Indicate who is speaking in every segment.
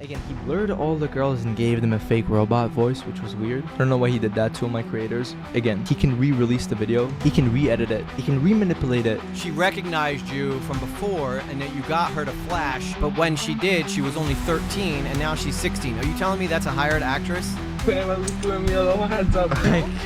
Speaker 1: Again, he blurred all the girls and gave them a fake robot voice, which was weird. I don't know why he did that to my creators. Again, he can re-release the video. He can re-edit it. He can re-manipulate it.
Speaker 2: She recognized you from before and that you got her to flash, but when she did, she was only 13 and now she's 16. Are you telling me that's a hired actress?
Speaker 1: I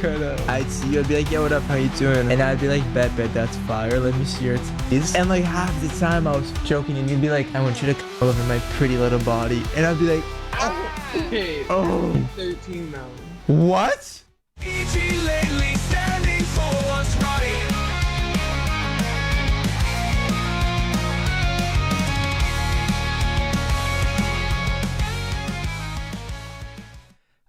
Speaker 1: could've. I'd see you, I'd be like, yo, what up, how you doing? And I'd be like, bet, that's fire, let me see your titties. And like half the time I was joking and you'd be like, I want you to come over my pretty little body. And I'd be like, oh.
Speaker 3: Okay,
Speaker 1: Oh.
Speaker 3: 13 now.
Speaker 1: What?
Speaker 4: lately standing for what's right.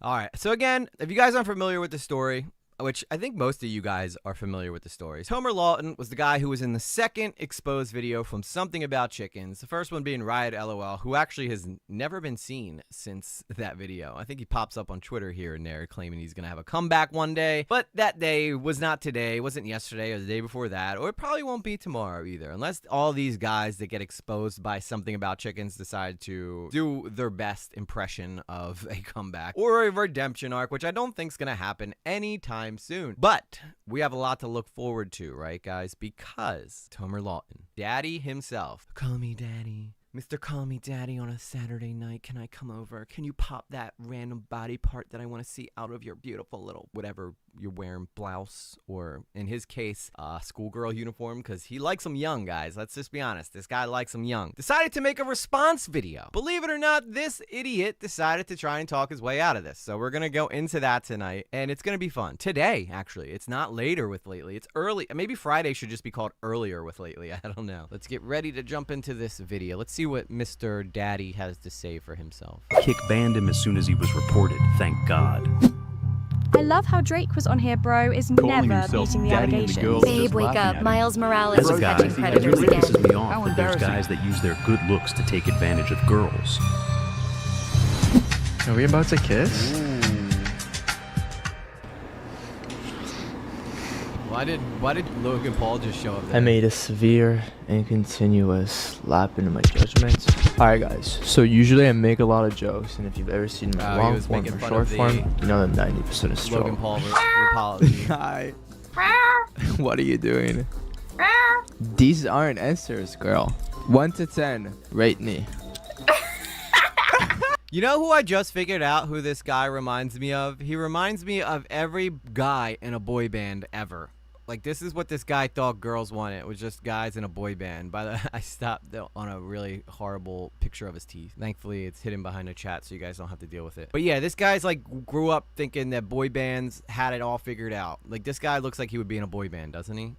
Speaker 2: All right. So again, if you guys aren't familiar with the story, which I think most of you guys are familiar with the stories, Homer Lawton was the guy who was in the second exposed video from Something About Chickens. The first one being Riot LOL, who actually has never been seen since that video. I think he pops up on Twitter here and there claiming he's going to have a comeback one day. But that day was not today, wasn't yesterday or the day before that, or it probably won't be tomorrow either. Unless all these guys that get exposed by Something About Chickens decide to do their best impression of a comeback or a redemption arc, which I don't think is going to happen anytime soon. But we have a lot to look forward to, right, guys? Because Homer Lawton, daddy himself, call me daddy, Mr. Call Me Daddy on a Saturday night. Can I come over? Can you pop that random body part that I want to see out of your beautiful little whatever you're wearing, blouse, or in his case, schoolgirl uniform, because he likes them young, guys. Let's just be honest. This guy likes them young. Decided to make a response video. Believe it or not, this idiot decided to try and talk his way out of this. So we're going to go into that tonight, and it's going to be fun. Today, actually. It's not later with lately. It's early. Maybe Friday should just be called earlier with lately. I don't know. Let's get ready to jump into this video. Let's see what Mr. Daddy has to say for himself.
Speaker 5: Kick banned him as soon as he was reported, thank God.
Speaker 6: I love how Drake was on here, bro, is
Speaker 5: Calling
Speaker 6: never
Speaker 5: yourself
Speaker 6: beating the
Speaker 5: daddy and the
Speaker 6: allegations.
Speaker 5: girls
Speaker 7: Babe,
Speaker 5: just
Speaker 7: wake
Speaker 5: laughing
Speaker 7: up.
Speaker 5: at him.
Speaker 7: Miles Morales
Speaker 5: As a
Speaker 7: is
Speaker 5: guy,
Speaker 7: catching
Speaker 5: it
Speaker 7: predators
Speaker 5: really
Speaker 7: again.
Speaker 5: pisses me off
Speaker 3: How
Speaker 5: that there's
Speaker 3: embarrassing.
Speaker 5: guys that use their good looks to take advantage of girls.
Speaker 1: Are we about to kiss?
Speaker 2: Why did Logan Paul just show up there?
Speaker 1: I made a severe and continuous lap into my judgment. Alright guys, so usually I make a lot of jokes, and if you've ever seen my
Speaker 2: Oh, he
Speaker 1: long
Speaker 2: was
Speaker 1: form
Speaker 2: making
Speaker 1: or
Speaker 2: fun
Speaker 1: short
Speaker 2: of the
Speaker 1: form, you know that 90% is
Speaker 2: Logan
Speaker 1: true.
Speaker 2: Paul apology.
Speaker 1: Hi. What are you doing? These aren't answers, girl. 1 to 10, rate me.
Speaker 2: You know who I just figured out who this guy reminds me of? He reminds me of every guy in a boy band ever. Like, this is what this guy thought girls wanted. It was just guys in a boy band. By the way, I stopped on a really horrible picture of his teeth. Thankfully, it's hidden behind a chat, so you guys don't have to deal with it. But yeah, this guy's like grew up thinking that boy bands had it all figured out. Like, this guy looks like he would be in a boy band, doesn't he?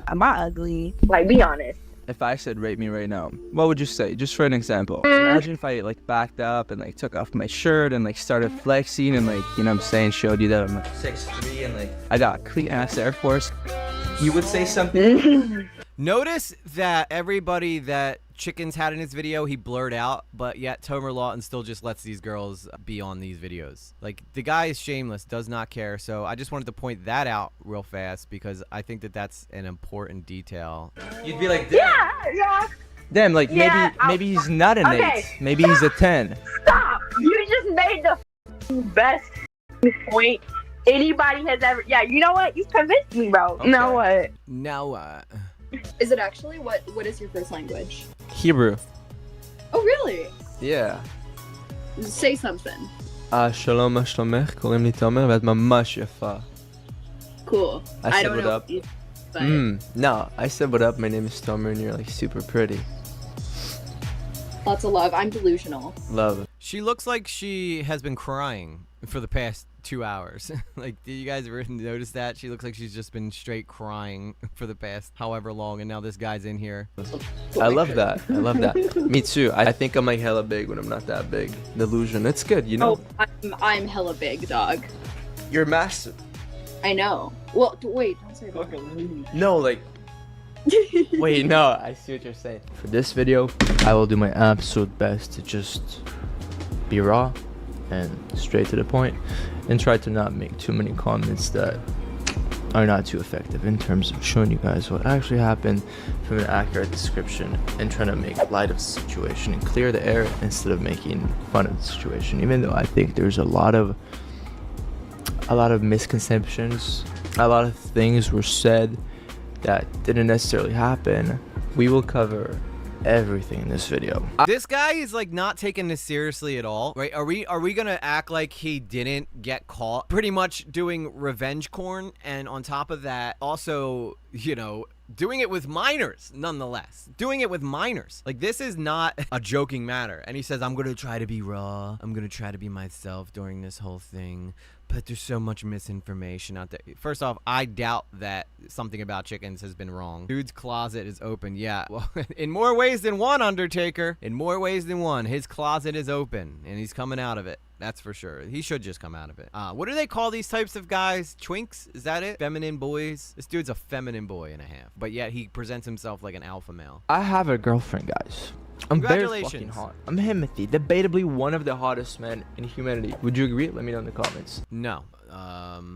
Speaker 6: Am I ugly?
Speaker 8: Like, be honest.
Speaker 9: If I said rate me right now, what would you say? Just for an example. Imagine if I like backed up and like took off my shirt and like started flexing and like, you know what I'm saying, showed you that I'm like 6'3" and like I got clean ass Air Force. You would say something?
Speaker 2: Notice that everybody that Chickens had in his video, he blurred out, but yet Homer Lawton still just lets these girls be on these videos. Like, the guy is shameless, does not care. So I just wanted to point that out real fast because I think that that's an important detail.
Speaker 9: You'd be like, damn.
Speaker 8: Yeah.
Speaker 9: Damn, like
Speaker 8: Yeah,
Speaker 9: maybe he's not an
Speaker 8: okay,
Speaker 9: 8. Maybe he's a 10.
Speaker 8: Stop. You just made the best point anybody has ever. Yeah, you know what? You convinced me, bro.
Speaker 9: Okay.
Speaker 8: Now what?
Speaker 2: Now what?
Speaker 10: Is it actually? What is your first language?
Speaker 9: Hebrew.
Speaker 10: Oh, really?
Speaker 9: Yeah.
Speaker 10: Say something.
Speaker 1: שלום, מה שלומך? קוראים לי תומר ואת ממש יפה.
Speaker 10: Cool.
Speaker 1: I said
Speaker 10: don't
Speaker 1: what
Speaker 10: know
Speaker 1: up.
Speaker 10: if you- but
Speaker 1: No, I said what up, my name is Tomer and you're like super pretty.
Speaker 10: lots of love. I'm delusional.
Speaker 1: Love it.
Speaker 2: She looks like she has been crying for the past 2 hours. Like, did you guys ever notice that? She looks like she's just been straight crying for the past however long, and now this guy's in here.
Speaker 1: I love that. I love that. Me too. I think I'm like hella big when I'm not that big. Delusion. It's good, you know?
Speaker 10: Oh, I'm hella big, dog.
Speaker 1: You're massive.
Speaker 10: I know. Well, wait, don't say that.
Speaker 1: No, like... Wait, no. I see what you're saying. For this video, I will do my absolute best to just be raw and straight to the point and try to not make too many comments that are not too effective in terms of showing you guys what actually happened from an accurate description and trying to make light of the situation and clear the air instead of making fun of the situation. Even though I think there's a lot of misconceptions, a lot of things were said that didn't necessarily happen, we will cover everything in this video.
Speaker 2: This guy is like not taking this seriously at all, right? Are we gonna act like he didn't get caught pretty much doing revenge corn, and on top of that also, you know, doing it with minors, nonetheless. Doing it with minors. Like, this is not a joking matter. And he says, I'm gonna try to be raw. I'm gonna try to be myself during this whole thing. But there's so much misinformation out there. First off, I doubt that Something About Chickens has been wrong. Dude's closet is open. Yeah, well, in more ways than one, Undertaker. In more ways than one, his closet is open, and he's coming out of it. That's for sure. He should just come out of it. What do they call these types of guys? Twinks? Is that it? Feminine boys? This dude's a feminine boy and a half. But yet he presents himself like an alpha male.
Speaker 1: I have a girlfriend, guys. I'm very
Speaker 2: Congratulations.
Speaker 1: fucking hot. I'm Himothy, debatably one of the hottest men in humanity. Would you agree? Let me know in the comments.
Speaker 2: No.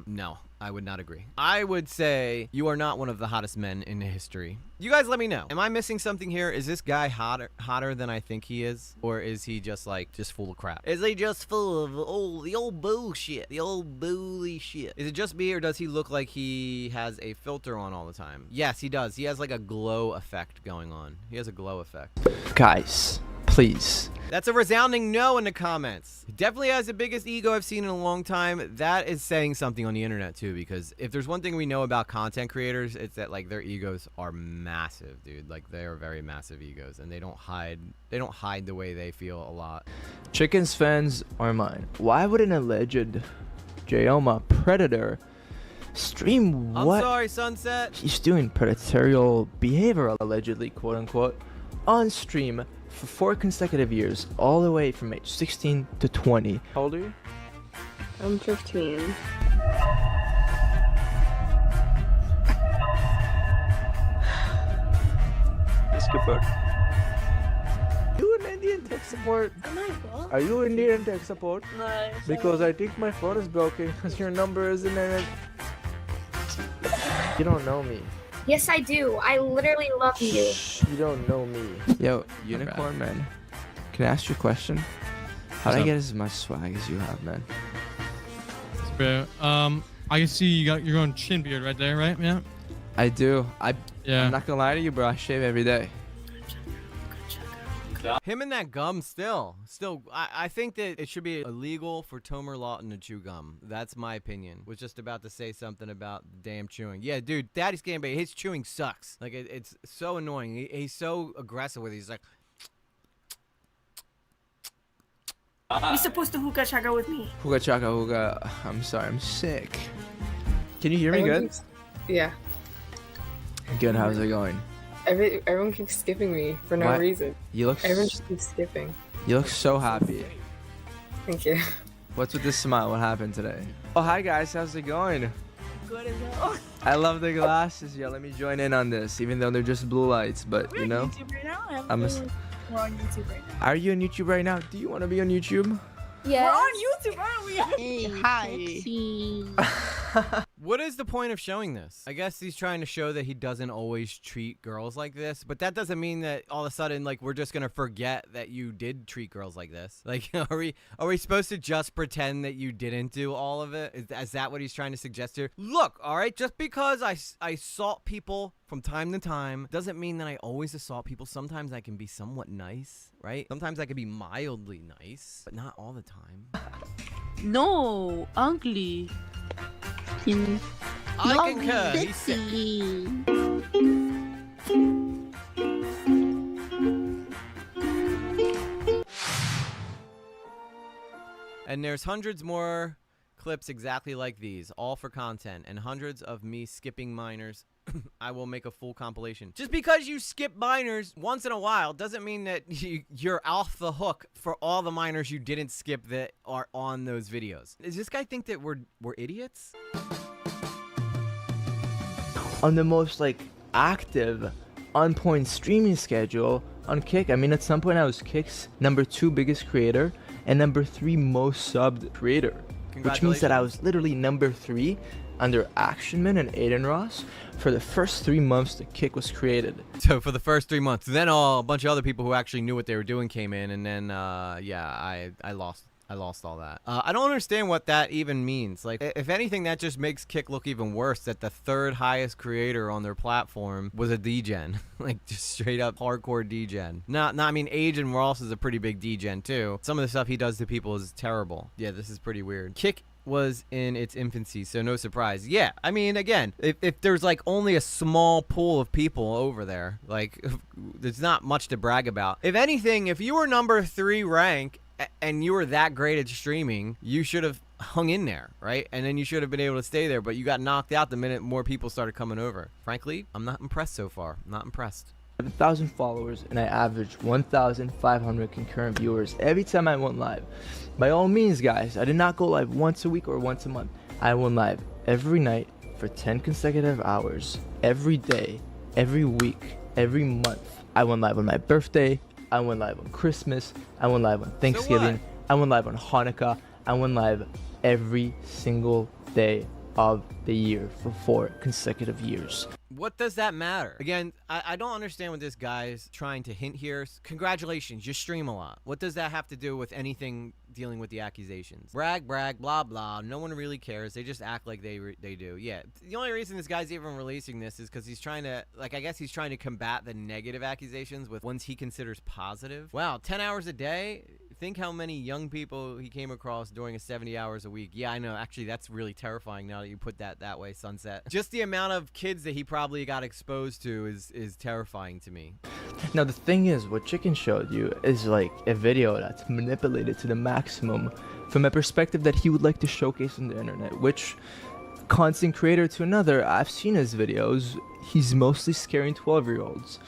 Speaker 2: No. I would not agree. I would say you are not one of the hottest men in history. You guys let me know. Am I missing something here? Is this guy hotter than I think he is? Or is he just full of crap? Is he just full of the old bullshit? The old bully shit. Is it just me, or does he look like he has a filter on all the time? Yes, he does. He has like a glow effect going on. He has a glow effect.
Speaker 1: Guys, please.
Speaker 2: That's a resounding no in the comments. He definitely has the biggest ego I've seen in a long time. That is saying something on the internet too, because if there's one thing we know about content creators, it's that like their egos are massive, dude. Like, they are very massive egos, and they don't hide the way they feel a lot.
Speaker 1: Chickens fans are mine. Why would an alleged Jayoma predator stream what?
Speaker 2: I'm sorry, Sunset.
Speaker 1: He's doing predatorial behavior, allegedly, quote unquote, on stream for 4 consecutive years, all the way from age 16 to 20. How old are you?
Speaker 10: I'm 15.
Speaker 1: You in Indian tech support?
Speaker 10: Am I what?
Speaker 1: Are you Indian tech support?
Speaker 10: No.
Speaker 1: Because I think my phone is broken because your number isn't in it. You don't know me.
Speaker 3: Yes, I do. I literally love you.
Speaker 1: You don't know me. Yo, Unicorn Man, can I ask you a question? How do I get as much swag as you have, man?
Speaker 7: Bro, I can see you got your own chin beard right there, right? Yeah.
Speaker 1: I do.
Speaker 7: Yeah.
Speaker 1: I'm not gonna lie to you, bro. I shave every day.
Speaker 2: Him and that gum still, I think that it should be illegal for Tomer Lawton to chew gum. That's my opinion. Was just about to say something about damn chewing. Yeah, dude, Daddy's Gambit, his chewing sucks. Like, it's so annoying. He's so aggressive with it. He's like,
Speaker 3: You're supposed to hookah chaka with me.
Speaker 1: Hookah chaka hookah. I'm sorry, I'm sick. Can you hear me good?
Speaker 10: Yeah.
Speaker 1: Good, how's it going?
Speaker 10: Everyone keeps skipping me for no reason.
Speaker 1: You look
Speaker 10: Everyone just keeps skipping.
Speaker 1: You look so happy.
Speaker 10: Thank you.
Speaker 1: What's with this smile? What happened today? Oh, hi guys, how's it going?
Speaker 3: Good as hell.
Speaker 1: I love the glasses. Yeah, let me join in on this, even though they're just blue lights. But you know,
Speaker 3: On YouTube right now?
Speaker 1: we're
Speaker 3: on YouTube right now.
Speaker 1: Are you on YouTube right now? Do you want to be on YouTube?
Speaker 3: Yeah. We're on YouTube, aren't we?
Speaker 6: Hey, hi.
Speaker 2: what is the point of showing this? I guess he's trying to show that he doesn't always treat girls like this, but that doesn't mean that all of a sudden, like, we're just gonna forget that you did treat girls like this. Like, are we supposed to just pretend that you didn't do all of it? Is that what he's trying to suggest here? Look, all right, just because I assault people from time to time doesn't mean that I always assault people. Sometimes I can be somewhat nice, right? Sometimes I can be mildly nice, but not all the time.
Speaker 6: No, ugly.
Speaker 2: I concur. He's sick. And there's hundreds more clips exactly like these, all for content, and hundreds of me skipping minors. I will make a full compilation. Just because you skip minors once in a while doesn't mean that you're off the hook for all the minors you didn't skip that are on those videos. Does this guy think that we're idiots?
Speaker 1: On the most like active, on point streaming schedule on Kick. I mean, at some point I was Kick's #2 biggest creator and #3 most subbed creator, which means that I was literally #3 under Actionman and Aiden Ross for the first 3 months the kick was created.
Speaker 2: So for the first 3 months, then a bunch of other people who actually knew what they were doing came in, and then yeah, I lost all that. I don't understand what that even means. Like, if anything, that just makes Kick look even worse, that the third highest creator on their platform was a degen. Like, just straight up hardcore degen. I mean, Aiden Ross is a pretty big degen too. Some of the stuff he does to people is terrible. Yeah, this is pretty weird. Kick was in its infancy, so no surprise. Yeah, I mean, again, if there's like only a small pool of people over there, like, there's not much to brag about. If anything, if you were number 3 rank and you were that great at streaming, you should have hung in there, right? And then you should have been able to stay there, but you got knocked out the minute more people started coming over. Frankly, I'm not impressed so far. I'm not impressed.
Speaker 1: 7,000 followers, and I averaged 1,500 concurrent viewers every time I went live. By all means, guys, I did not go live once a week or once a month. I went live every night for 10 consecutive hours, every day, every week, every month. I went live on my birthday. I went live on Christmas. I went live on Thanksgiving. I went live on Hanukkah. I went live every single day of the year for 4 consecutive years.
Speaker 2: What does that matter? Again, I don't understand what this guy's trying to hint here. Congratulations, you stream a lot. What does that have to do with anything dealing with the accusations? Brag, blah, blah. No one really cares. They just act like they do. Yeah, the only reason this guy's even releasing this is because he's trying to, like, I guess he's trying to combat the negative accusations with ones he considers positive. Wow, 10 hours a day? Think how many young people he came across during a 70 hours a week. Yeah, I know. Actually, that's really terrifying now that you put that way, Sunset. Just the amount of kids that he probably got exposed to is terrifying to me.
Speaker 1: Now, the thing is, what Chicken showed you is like a video that's manipulated to the maximum from a perspective that he would like to showcase on the internet, which, content creator to another, I've seen his videos. He's mostly scaring 12-year-olds.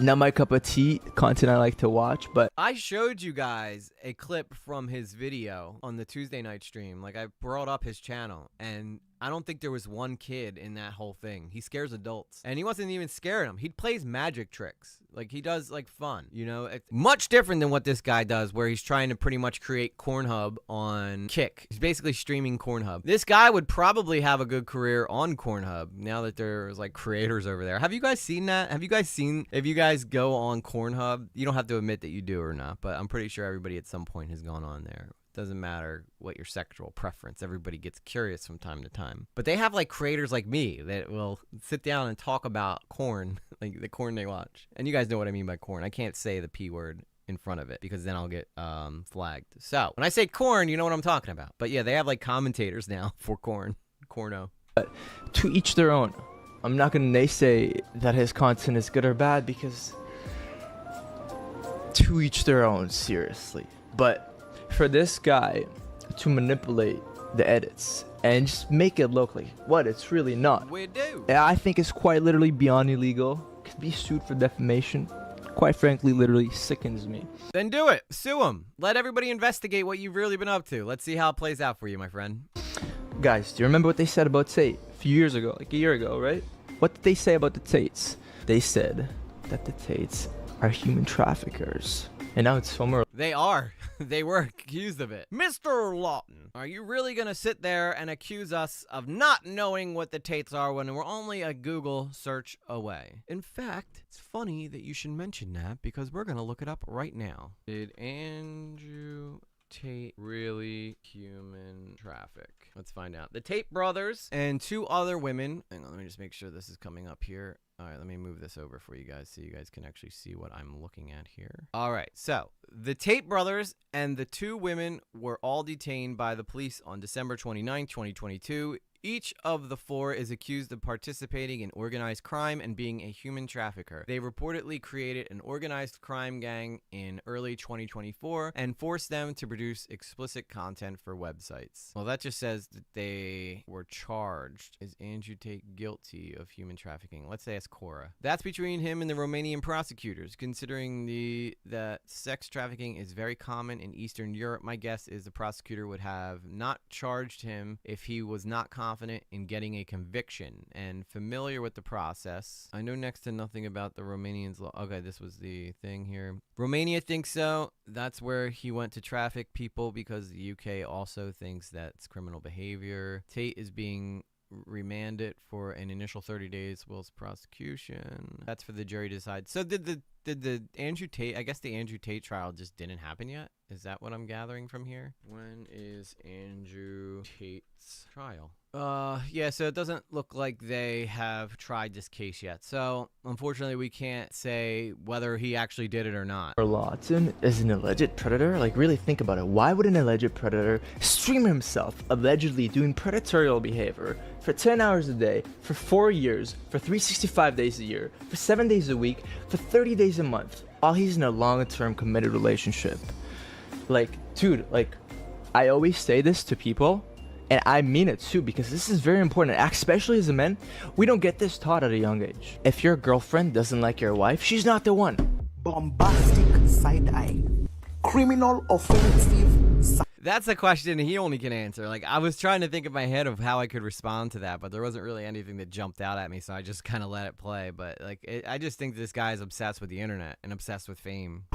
Speaker 1: Not my cup of tea, content I like to watch, but
Speaker 2: I showed you guys a clip from his video on the Tuesday night stream. Like, I brought up his channel, and I don't think there was one kid in that whole thing. He scares adults, and he wasn't even scaring them. He plays magic tricks. Like, he does, like, fun, you know? It's much different than what this guy does, where he's trying to pretty much create Cornhub on Kick. He's basically streaming Cornhub. This guy would probably have a good career on Cornhub now that there's, like, creators over there. Have you guys seen that? Have you guys seen, if you guys go on Cornhub, you don't have to admit that you do or not, but I'm pretty sure everybody at some point has gone on there. Doesn't matter what your sexual preference. Everybody gets curious from time to time. But they have like creators like me that will sit down and talk about corn, like the corn they watch. And you guys know what I mean by corn. I can't say the P word in front of it because then I'll get flagged. So when I say corn, you know what I'm talking about. But yeah, they have like commentators now for corn. Corno.
Speaker 1: But to each their own. I'm not going to naysay that his content is good or bad because to each their own, seriously. But for this guy to manipulate the edits and just make it look like what it's really not,
Speaker 2: We do.
Speaker 1: I think it's quite literally beyond illegal. Could be sued for defamation. Quite frankly, literally sickens me.
Speaker 2: Then do it. Sue him. Let everybody investigate what you've really been up to. Let's see how it plays out for you, my friend.
Speaker 1: Guys, do you remember what they said about Tate a few years ago, like a year ago, right? What did they say about the Tates? They said that the Tates are human traffickers. And now it's somewhere.
Speaker 2: They are. They were accused of it. Mr. Lawton, are you really going to sit there and accuse us of not knowing what the Tates are when we're only a Google search away? In fact, it's funny that you should mention that because we're going to look it up right now. Did Andrew Tate really human traffic? Let's find out. The Tate brothers and 2 other women. Hang on, let me just make sure this is coming up here. All right, let me move this over for you guys so you guys can actually see what I'm looking at here. All right, so the Tate brothers and the 2 women were all detained by the police on December 29, 2022. Each of the 4 is accused of participating in organized crime and being a human trafficker. They reportedly created an organized crime gang in early 2024 and forced them to produce explicit content for websites. Well, that just says that they were charged. Is Andrew Tate guilty of human trafficking? Let's ask Cora. That's between him and the Romanian prosecutors. Considering that sex trafficking is very common in Eastern Europe, my guess is the prosecutor would have not charged him if he was not competent confident in getting a conviction and familiar with the process. I know next to nothing about the Romanians' law. Okay, this was the thing here. Romania thinks so. That's where he went to traffic people because the UK also thinks that's criminal behavior. Tate is being remanded for an initial 30 days whilst prosecution. That's for the jury to decide. So did the Andrew Tate, I guess the Andrew Tate trial just didn't happen yet? Is that what I'm gathering from here? When is Andrew Tate's trial? Yeah, so it doesn't look like they have tried this case yet. So, unfortunately, we can't say whether he actually did it or not.
Speaker 1: Lawton is an alleged predator? Like, really think about it. Why would an alleged predator stream himself allegedly doing predatory behavior for 10 hours a day, for 4 years, for 365 days a year, for 7 days a week, for 30 days a month, while he's in a long-term committed relationship? Like, dude, like, I always say this to people, and I mean it too, because this is very important, especially as a man. We don't get this taught at a young age. If your girlfriend doesn't like your wife, she's not the one.
Speaker 11: Bombastic side-eye. Criminal offensive side.
Speaker 2: That's a question he only can answer. Like, I was trying to think in my head of how I could respond to that, but there wasn't really anything that jumped out at me, so I just kind of let it play. But, like, I just think this guy is obsessed with the internet and obsessed with fame.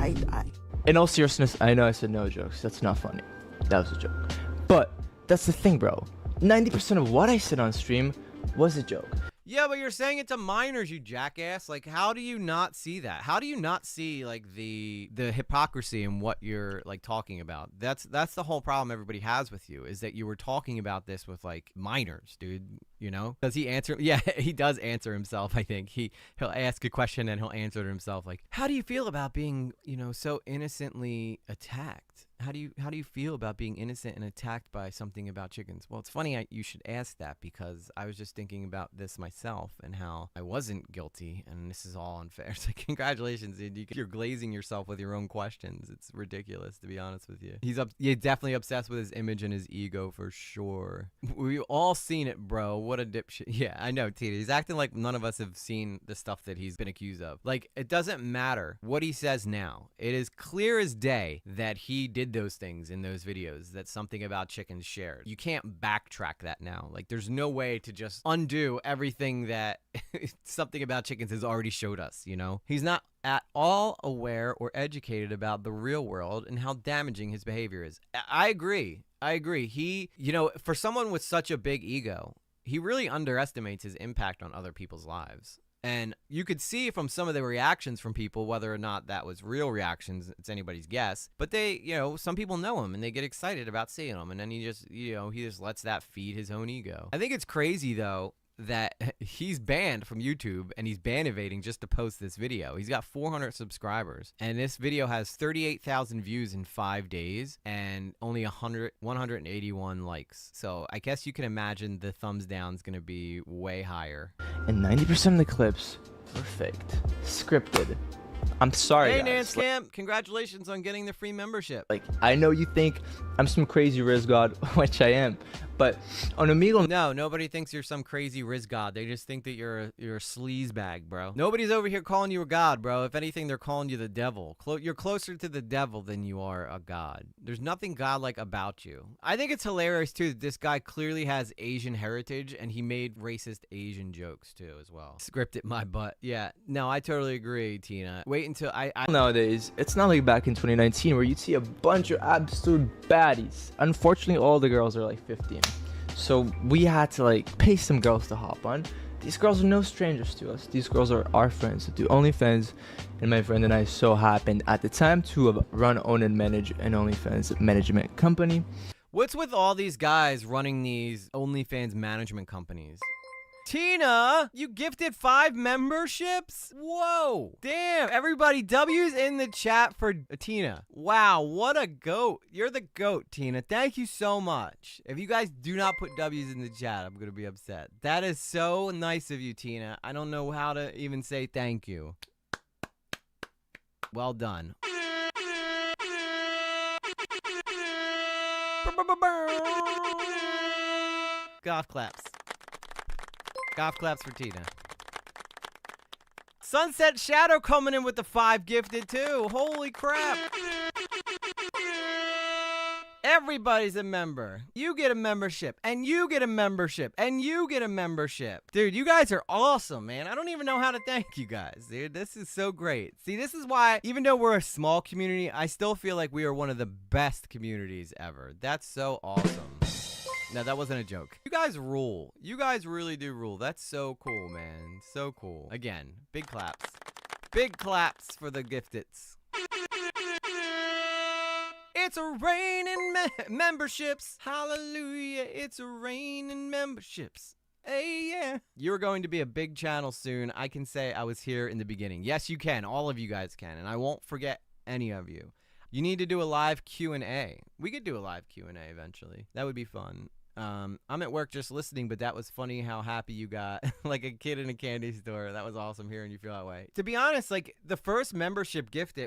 Speaker 1: In all seriousness, I know I said no jokes. That's not funny. That was a joke. But that's the thing, bro. 90% of what I said on stream was a joke.
Speaker 2: Yeah, but you're saying it to minors, you jackass. Like, how do you not see that? How do you not see, like, the hypocrisy in what you're, like, talking about? That's the whole problem everybody has with you, is that you were talking about this with, like, minors, dude, you know? Does he answer? Yeah, he does answer himself, I think. He'll ask a question and he'll answer it himself, like, how do you feel about being, you know, so innocently attacked? How do you feel about being innocent and attacked by something about chickens? Well, it's funny you should ask that, because I was just thinking about this myself and how I wasn't guilty, and this is all unfair. So congratulations, dude. You're glazing yourself with your own questions. It's ridiculous, to be honest with you. He's definitely obsessed with his image and his ego for sure. We've all seen it, bro. What a dipshit. Yeah, I know, Tina. He's acting like none of us have seen the stuff that he's been accused of. Like, it doesn't matter what he says now. It is clear as day that he did those things in those videos that Something About Chickens shared. You can't backtrack that now. Like, there's no way to just undo everything that Something About Chickens has already showed us, you know? He's not at all aware or educated about the real world and how damaging his behavior is. I agree. He, you know, for someone with such a big ego, he really underestimates his impact on other people's lives. And you could see from some of the reactions from people, whether or not that was real reactions, it's anybody's guess. But they, you know, some people know him and they get excited about seeing him. And then he just, you know, he just lets that feed his own ego. I think it's crazy, though, that he's banned from YouTube and he's ban evading just to post this video. He's got 400 subscribers and this video has 38,000 views in 5 days and only 181 likes. So I guess you can imagine the thumbs down is going to be way higher.
Speaker 1: And 90% of the clips were faked, scripted. I'm sorry,
Speaker 2: Hey,
Speaker 1: guys.
Speaker 2: Nance Camp, congratulations on getting the free membership.
Speaker 1: Like, I know you think I'm some crazy Riz God, which I am, but on Omegle...
Speaker 2: No, nobody thinks you're some crazy Riz God. They just think that you're a sleaze bag, bro. Nobody's over here calling you a god, bro. If anything, they're calling you the devil. You're closer to the devil than you are a god. There's nothing godlike about you. I think it's hilarious, too, that this guy clearly has Asian heritage, and he made racist Asian jokes, too, as well. Scripted my butt. Yeah, no, I totally agree, Tina. Wait until I...
Speaker 1: Nowadays, it's not like back in 2019 where you'd see a bunch of absolute baddies. Unfortunately, all the girls are like 15. So we had to like pay some girls to hop on. These girls are no strangers to us. These girls are our friends that do OnlyFans, and my friend and I so happened at the time to run, own, and manage an OnlyFans management company.
Speaker 2: What's with all these guys running these OnlyFans management companies? Tina, you gifted 5 memberships? Whoa. Damn, everybody, W's in the chat for Tina. Wow, what a goat. You're the goat, Tina. Thank you so much. If you guys do not put W's in the chat, I'm going to be upset. That is so nice of you, Tina. I don't know how to even say thank you. Well done. Golf claps. Golf claps for Tina. Sunset Shadow coming in with the 5 gifted too. Holy crap. Everybody's a member. You get a membership, and you get a membership, and you get a membership. Dude, you guys are awesome, man. I don't even know how to thank you guys, dude. This is so great. See, this is why, even though we're a small community, I still feel like we are one of the best communities ever. That's so awesome. No, that wasn't a joke. You guys rule. You guys really do rule. That's so cool, man. So cool. Again, big claps. Big claps for the gifteds. It's a rain in memberships. Hallelujah. It's a rain in memberships. Hey, yeah. You're going to be a big channel soon. I can say I was here in the beginning. Yes, you can. All of you guys can. And I won't forget any of you. You need to do a live Q&A. We could do a live Q&A eventually. That would be fun. I'm at work just listening, but that was funny how happy you got. Like a kid in a candy store. That was awesome hearing you feel that way. To be honest, like the first membership gift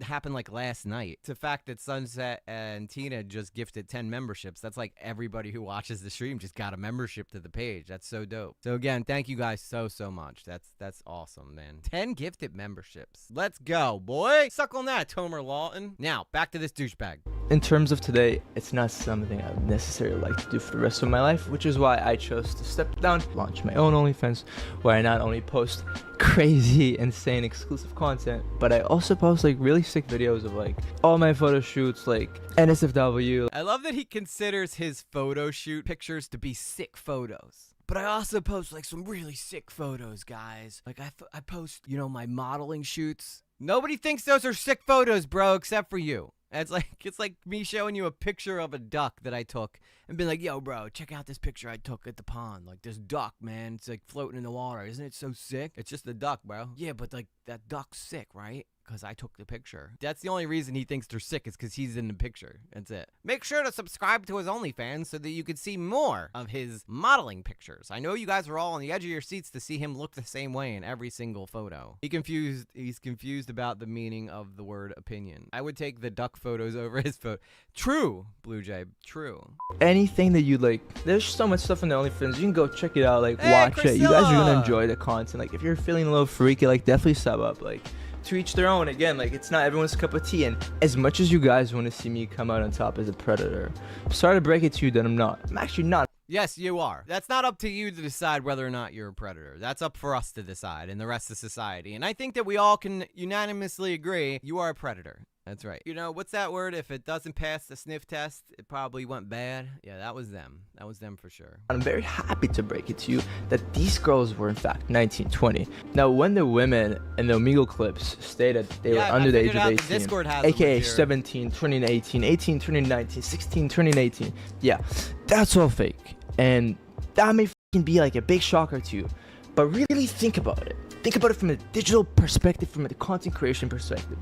Speaker 2: happened like last night. The fact that Sunset and Tina just gifted 10 memberships. That's like everybody who watches the stream just got a membership to the page. That's so dope. So again, thank you guys so much. That's awesome, man. 10 gifted memberships. Let's go, boy. Suck on that, Tomer Lawton. Now, back to this douchebag.
Speaker 9: In terms of today, it's not something I would necessarily like to do for the rest of my life, which is why I chose to step down, launch my own OnlyFans, where I not only post crazy, insane, exclusive content, but I also post like really sick videos of like all my photo shoots, like NSFW.
Speaker 2: I love that he considers his photo shoot pictures to be sick photos. But I also post like some really sick photos, guys. Like I post, you know, my modeling shoots. Nobody thinks those are sick photos, bro, except for you. It's like me showing you a picture of a duck that I took and being like, yo, bro, check out this picture I took at the pond. Like this duck, man, it's like floating in the water. Isn't it so sick? It's just a duck, bro. Yeah, but like that duck's sick, right? Because I took the picture. That's the only reason he thinks they're sick is because he's in the picture. That's it. Make sure to subscribe to his OnlyFans so that you can see more of his modeling pictures. I know you guys are all on the edge of your seats to see him look the same way in every single photo. He's confused about the meaning of the word opinion. I would take the duck photos over his photo. True, Blue Jay. True.
Speaker 9: Anything that you like, there's so much stuff on the OnlyFans. You can go check it out, like
Speaker 2: Hey,
Speaker 9: watch it. You guys are
Speaker 2: Priscilla!
Speaker 9: gonna enjoy the content. Like if you're feeling a little freaky, like definitely sub up. Like to each their own. Again, like it's not everyone's cup of tea. And as much as you guys want to see me come out on top as a predator, I'm sorry to break it to you that I'm not. I'm actually not.
Speaker 2: Yes, you are. That's not up to you to decide whether or not you're a predator. That's up for us to decide and the rest of society. And I think that we all can unanimously agree you are a predator. That's right. You know, what's that word? If it doesn't pass the sniff test, it probably went bad. Yeah, that was them. That was them for sure.
Speaker 9: I'm very happy to break it to you that these girls were in fact 19, 20. Now, when the women in the Omegle clips stated they were under the age of 18,
Speaker 2: Discord has them
Speaker 9: aka
Speaker 2: here.
Speaker 9: 17, turning 18, 18, turning 19, 16, turning 18. Yeah, that's all fake. And that may fucking be like a big shocker to you. But really think about it. Think about it from a digital perspective, from a content creation perspective.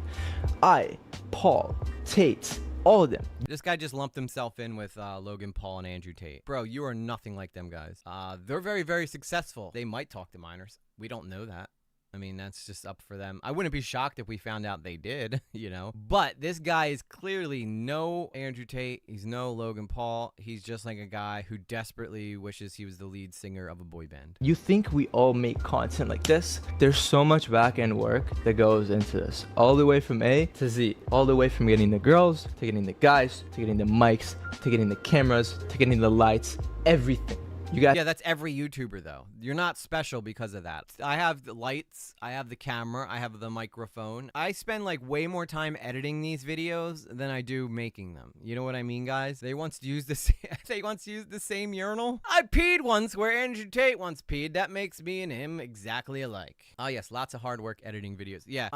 Speaker 9: I, Paul, Tate, all of them.
Speaker 2: This guy just lumped himself in with Logan Paul and Andrew Tate. Bro, you are nothing like them guys. They're very, very successful. They might talk to minors. We don't know that. I mean, that's just up for them. I wouldn't be shocked if we found out they did, you know. But this guy is clearly no Andrew Tate. He's no Logan Paul. He's just like a guy who desperately wishes he was the lead singer of a boy band.
Speaker 9: You think we all make content like this? There's so much back-end work that goes into this. All the way from A to Z. All the way from getting the girls, to getting the guys, to getting the mics, to getting the cameras, to getting the lights, everything. You got
Speaker 2: Yeah, that's every YouTuber though. You're not special because of that. I have the lights, I have the camera, I have the microphone. I spend like way more time editing these videos than I do making them. You know what I mean, guys? They once used the same urinal. I peed once where Andrew Tate once peed. That makes me and him exactly alike. Oh yes, lots of hard work editing videos. Yeah.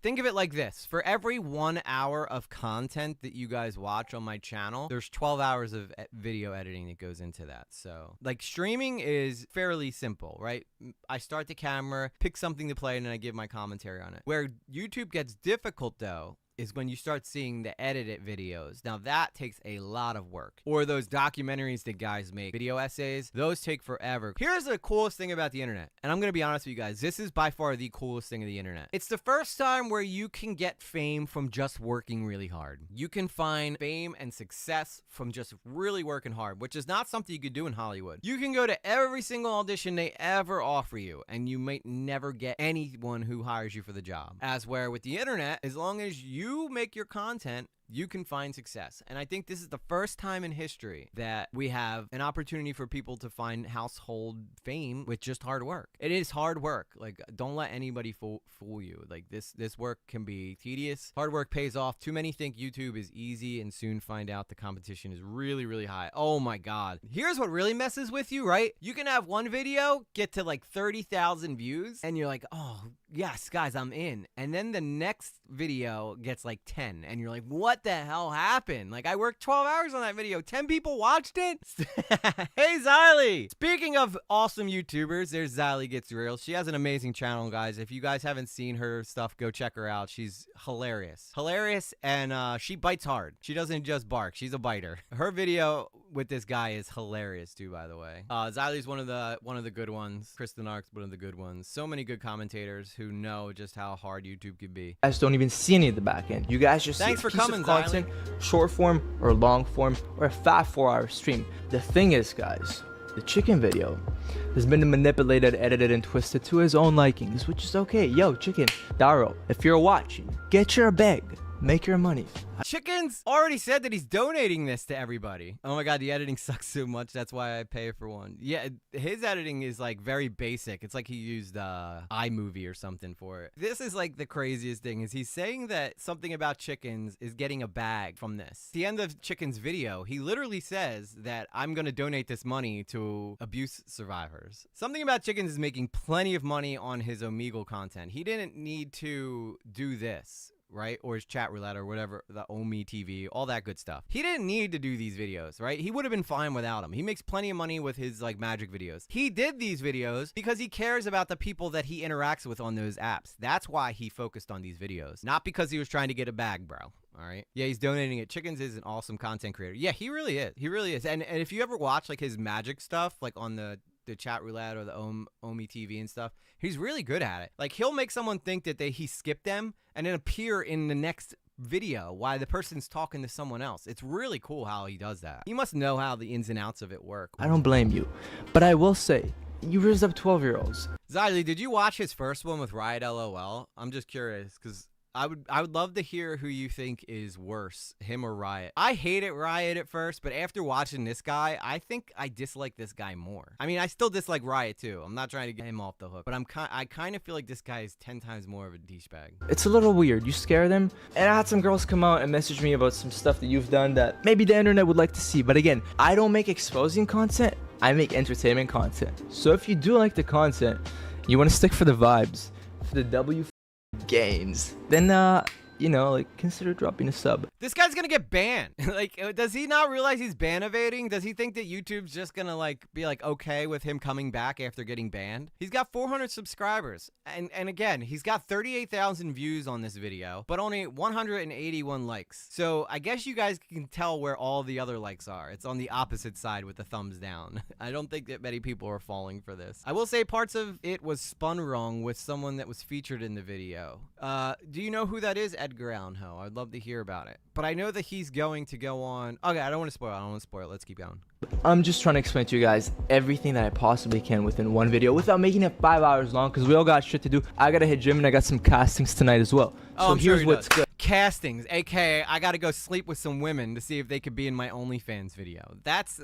Speaker 2: Think of it like this. For every 1 hour of content that you guys watch on my channel, there's 12 hours of video editing that goes into that. So, like, streaming is fairly simple, right? I start the camera, pick something to play, and then I give my commentary on it. Where YouTube gets difficult, though, is when you start seeing the edited videos. Now that takes a lot of work. Or those documentaries that guys make, video essays, those take forever. Here's the coolest thing about the internet, and I'm gonna be honest with you guys, this is by far the coolest thing of the internet. It's the first time where you can get fame from just working really hard. You can find fame and success from just really working hard, which is not something you could do in Hollywood. You can go to every single audition they ever offer you, and you might never get anyone who hires you for the job. As where with the internet, as long as you make your content, you can find success. And I think this is the first time in history that we have an opportunity for people to find household fame with just hard work. It is hard work. Like, don't let anybody fool you. Like, this work can be tedious. Hard work pays off. Too many think YouTube is easy and soon find out the competition is really, really high. Oh my God. Here's what really messes with you, right? You can have one video get to like 30,000 views and you're like, oh, yes, guys, I'm in. And then the next video gets like 10 and you're like, what the hell happened? Like, I worked 12 hours on that video. 10 people watched it? Hey, Xylee. Speaking of awesome YouTubers, there's Xylee Gets Real. She has an amazing channel, guys. If you guys haven't seen her stuff, go check her out. She's hilarious. Hilarious, and she bites hard. She doesn't just bark. She's a biter. Her video with this guy is hilarious too, by the way. Xylee's one of the good ones. Kristen Ark's one of the good ones. So many good commentators who know just how hard YouTube can be.
Speaker 1: You guys don't even see any of the back end. You guys just
Speaker 2: Thanks
Speaker 1: see a
Speaker 2: for
Speaker 1: piece
Speaker 2: coming,
Speaker 1: of content, short form or long form, or a fat 4-hour stream. The thing is, guys, the chicken video has been manipulated, edited, and twisted to his own likings, which is okay. Yo, chicken, Daro, if you're watching, get your bag. Make your money.
Speaker 2: Chickens already said that he's donating this to everybody. Oh my God, the editing sucks so much. That's why I pay for one. Yeah, his editing is like very basic. It's like he used iMovie or something for it. This is like the craziest thing is he's saying that Something About Chickens is getting a bag from this. At the end of Chicken's video, he literally says that I'm going to donate this money to abuse survivors. Something About Chickens is making plenty of money on his Omegle content. He didn't need to do this, right? Or his chat roulette or whatever, the Omi TV, all that good stuff. He didn't need to do these videos, right? He would have been fine without them. He makes plenty of money with his like magic videos. He did these videos because he cares about the people that he interacts with on those apps. That's why he focused on these videos, not because he was trying to get a bag, bro. All right. Yeah, he's donating it. Chickens is an awesome content creator. Yeah, he really is. He really is. And if you ever watch like his magic stuff, like on the chat roulette or the Omi TV and stuff, he's really good at it. Like, he'll make someone think that he skipped them and then appear in the next video while the person's talking to someone else. It's really cool how he does that. He must know how the ins and outs of it work.
Speaker 1: I don't blame you, but I will say, you raised up 12-year-olds.
Speaker 2: Xylee, did you watch his first one with Riot LOL? I'm just curious because I would love to hear who you think is worse, him or Riot. I hated Riot at first, but after watching this guy, I think I dislike this guy more. I mean, I still dislike Riot too. I'm not trying to get him off the hook, but I kind of feel like this guy is 10 times more of a douchebag.
Speaker 1: It's a little weird. You scare them, and I had some girls come out and message me about some stuff that you've done that maybe the internet would like to see. But again, I don't make exposing content. I make entertainment content. So if you do like the content, you want to stick for the vibes, for the W games, then you know, like, consider dropping a sub.
Speaker 2: This guy's gonna get banned. Like, does he not realize he's ban evading? Does he think that YouTube's just gonna like be like okay with him coming back after getting banned? He's got 400 subscribers, and again, he's got 38,000 views on this video, but only 181 likes. So I guess you guys can tell where all the other likes are. It's on the opposite side with the thumbs down. I don't think that many people are falling for this. I will say parts of it was spun wrong with someone that was featured in the video. Do you know who that is, Edgar Lawton Who? I'd love to hear about it. But I know that he's going to go on. Okay, I don't want to spoil it. Let's keep going.
Speaker 1: I'm just trying to explain to you guys everything that I possibly can within one video without making it 5 hours long, because we all got shit to do. I gotta hit gym and I got some castings tonight as well. So here's what's good.
Speaker 2: Castings, aka I gotta go sleep with some women to see if they could be in my OnlyFans video. That's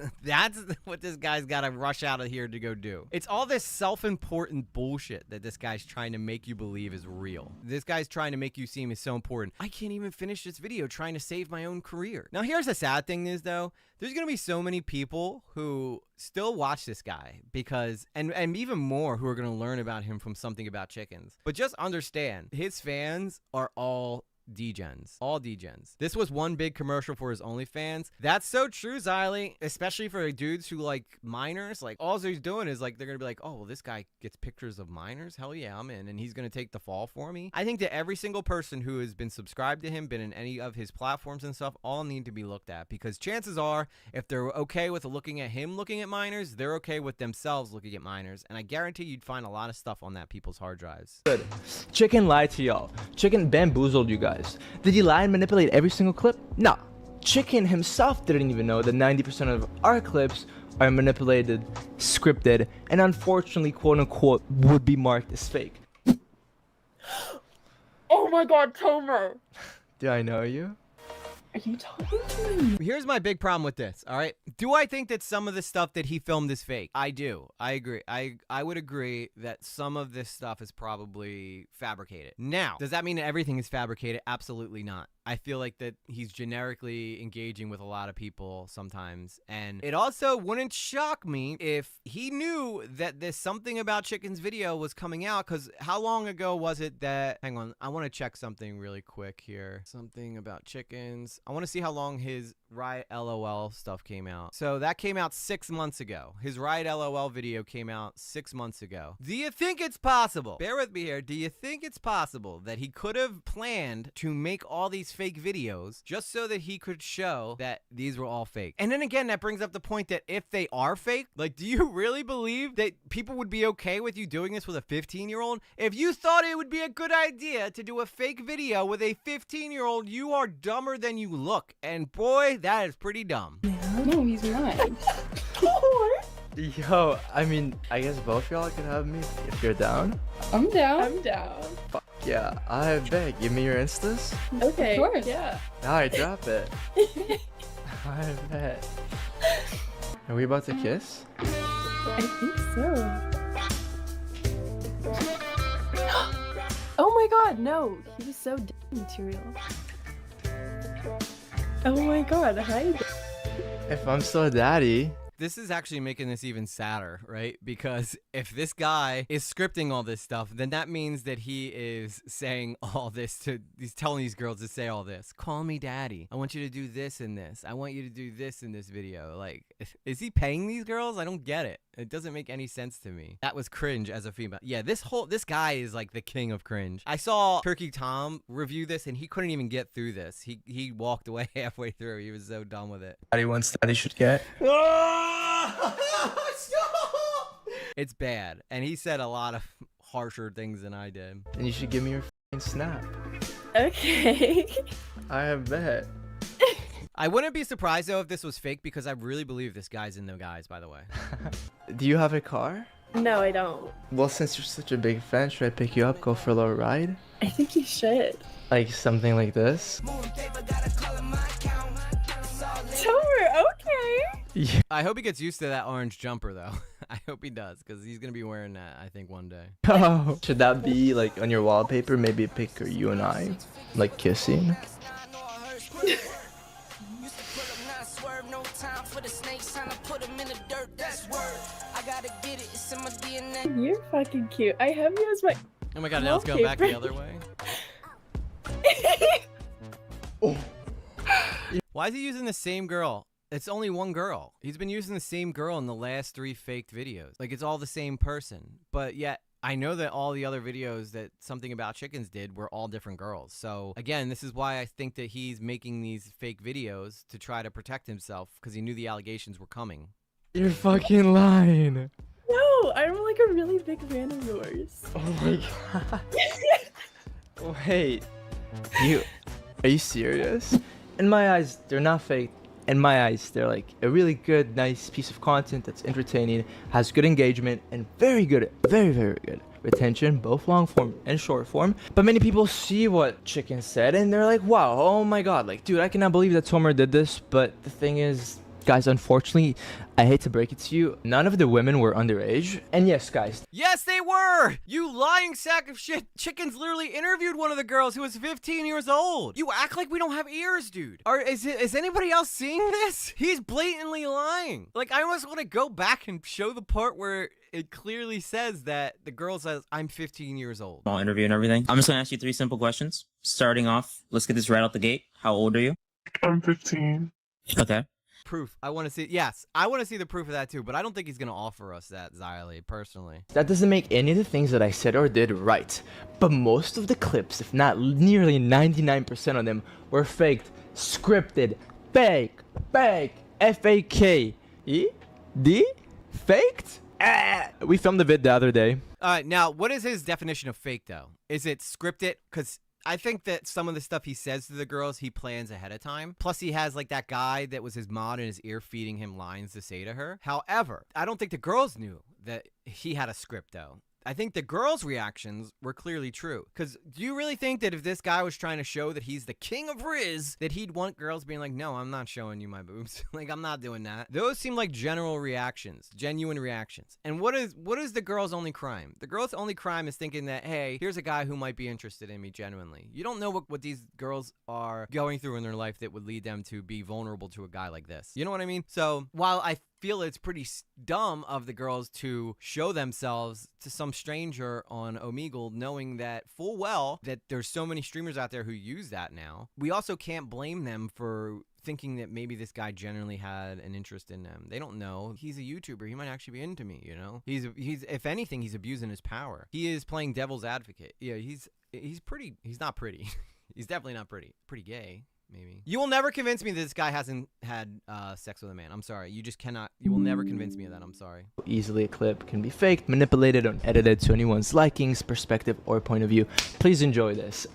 Speaker 2: what this guy's gotta rush out of here to go do. It's all this self-important bullshit that this guy's trying to make you believe is real. This guy's trying to make you seem is so important. I can't even finish this video trying to save my own career. Now here's the sad thing is though, there's gonna be so many people who still watch this guy because, and even more who are gonna learn about him from Something About Chickens. But just understand, his fans are all degens. All degens. This was one big commercial for his OnlyFans. That's so true, Xylee. Especially for dudes who like minors. Like, all he's doing is like, they're gonna be like, oh, well, this guy gets pictures of minors? Hell yeah, I'm in. And he's gonna take the fall for me. I think that every single person who has been subscribed to him, been in any of his platforms and stuff, all need to be looked at. Because chances are, if they're okay with looking at him looking at minors, they're okay with themselves looking at minors. And I guarantee you'd find a lot of stuff on that people's hard drives.
Speaker 1: Good. Chicken lied to y'all. Chicken bamboozled you guys. Did he lie and manipulate every single clip? No. Chicken himself didn't even know that 90% of our clips are manipulated, scripted, and unfortunately, quote unquote, would be marked as fake.
Speaker 8: Oh my god, Tomer!
Speaker 1: Do I know you?
Speaker 3: Are you talking to me?
Speaker 2: Here's my big problem with this, all right? Do I think that some of the stuff that he filmed is fake? I do. I agree. I would agree that some of this stuff is probably fabricated. Now, does that mean that everything is fabricated? Absolutely not. I feel like that he's generically engaging with a lot of people sometimes. And it also wouldn't shock me if he knew that this Something About Chickens video was coming out, because how long ago was it that... Hang on, I want to check something really quick here. Something About Chickens. I want to see how long his Riot LOL stuff came out. So that came out 6 months ago. His Riot LOL video came out 6 months ago. Do you think it's possible? Bear with me here. Do you think it's possible that he could have planned to make all these fake videos just so that he could show that these were all fake? And then again, that brings up the point that if they are fake, like, do you really believe that people would be okay with you doing this with a 15-year-old? If you thought it would be a good idea to do a fake video with a 15-year-old, you are dumber than you look. And boy, that is pretty dumb.
Speaker 10: No, he's not.
Speaker 1: Yo, I mean, I guess both y'all can have me if you're down.
Speaker 10: I'm down.
Speaker 3: I'm down.
Speaker 1: Fuck yeah, I bet. Give me your instas.
Speaker 3: Okay.
Speaker 10: Of course.
Speaker 3: Yeah.
Speaker 1: Alright, drop it. I bet. Are we about to kiss?
Speaker 3: I think so. Oh my god, no. He was so material. Oh my god, hi.
Speaker 1: If I'm still daddy.
Speaker 2: This is actually making this even sadder, right? Because if this guy is scripting all this stuff, then that means that he is saying all this he's telling these girls to say all this. Call me daddy. I want you to do this and this. I want you to do this in this video. Like, is he paying these girls? I don't get it. It doesn't make any sense to me. That was cringe as a female. Yeah, this guy is like the king of cringe. I saw Turkey Tom review this and he couldn't even get through this. He walked away halfway through. He was so done with it.
Speaker 1: Daddy wants daddy should get.
Speaker 2: It's bad. And he said a lot of harsher things than I did.
Speaker 1: Then you should give me your f***ing snap.
Speaker 3: Okay.
Speaker 1: I bet.
Speaker 2: I wouldn't be surprised though if this was fake, because I really believe this guy's in the guys, by the way.
Speaker 1: Do you have a car?
Speaker 3: No, I don't.
Speaker 1: Well, since you're such a big fan, should I pick you up, go for a little ride?
Speaker 3: I think you should.
Speaker 1: Like something like this?
Speaker 3: Sure, okay.
Speaker 1: Yeah.
Speaker 2: I hope he gets used to that orange jumper though. I hope he does, because he's going to be wearing that, I think, one day.
Speaker 1: Oh. Should that be like on your wallpaper? Maybe a picture of you and I, like kissing?
Speaker 3: You're fucking cute. I have you as my...
Speaker 2: Oh my god, now it's going back the other way.
Speaker 1: Oh.
Speaker 2: Why is he using the same girl? It's only one girl. He's been using the same girl in the last 3 faked videos. Like, it's all the same person. But yet, I know that all the other videos that Something About Chickens did were all different girls. So, again, this is why I think that he's making these fake videos to try to protect himself, because he knew the allegations were coming.
Speaker 1: You're fucking lying.
Speaker 3: No, I'm like a really big fan of yours.
Speaker 1: Oh my god. Wait. Are you serious? In my eyes, they're not fake. In my eyes, they're like a really good, nice piece of content that's entertaining, has good engagement, and very good, very, very good retention, both long form and short form. But many people see what Chicken said and they're like, wow, oh my god, like, dude, I cannot believe that Tomer did this. But the thing is, guys, unfortunately, I hate to break it to you, none of the women were underage. And yes, guys.
Speaker 2: Yes, they were! You lying sack of shit. Chickens literally interviewed one of the girls who was 15 years old. You act like we don't have ears, dude. Is anybody else seeing this? He's blatantly lying. Like, I almost want to go back and show the part where it clearly says that the girl says, I'm 15 years old.
Speaker 12: Small interview and everything. I'm just gonna ask you 3 simple questions. Starting off, let's get this right out the gate. How old are you?
Speaker 13: I'm 15.
Speaker 12: Okay.
Speaker 2: Proof. I want to see. Yes, I want to see the proof of that too, but I don't think he's going to offer us that, Xylee, personally.
Speaker 1: That doesn't make any of the things that I said or did right. But most of the clips, if not nearly 99% of them, were faked, scripted, fake, F-A-K-E-D, faked? We filmed the vid the other day.
Speaker 2: All right, now, what is his definition of fake, though? Is it scripted? Because I think that some of the stuff he says to the girls, he plans ahead of time. Plus, he has, like, that guy that was his mod in his ear feeding him lines to say to her. However, I don't think the girls knew that he had a script, though. I think the girls' reactions were clearly true. Because do you really think that if this guy was trying to show that he's the king of Riz, that he'd want girls being like, no, I'm not showing you my boobs. Like, I'm not doing that. Those seem like general reactions, genuine reactions. And what is the girl's only crime? The girl's only crime is thinking that, hey, here's a guy who might be interested in me genuinely. You don't know what these girls are going through in their life that would lead them to be vulnerable to a guy like this. You know what I mean? So while I feel it's pretty dumb of the girls to show themselves to some stranger on Omegle, knowing that full well that there's so many streamers out there who use that now, we also can't blame them for thinking that maybe this guy generally had an interest in them. They don't know. He's a YouTuber. He might actually be into me, you know? He's if anything, he's abusing his power. He is playing devil's advocate. Yeah, he's not pretty. He's definitely not pretty. Pretty gay. Maybe. You will never convince me that this guy hasn't had sex with a man. I'm sorry. You just cannot. You will never convince me of that. I'm sorry.
Speaker 1: Easily a clip can be faked, manipulated, or edited to anyone's likings, perspective, or point of view. Please enjoy this.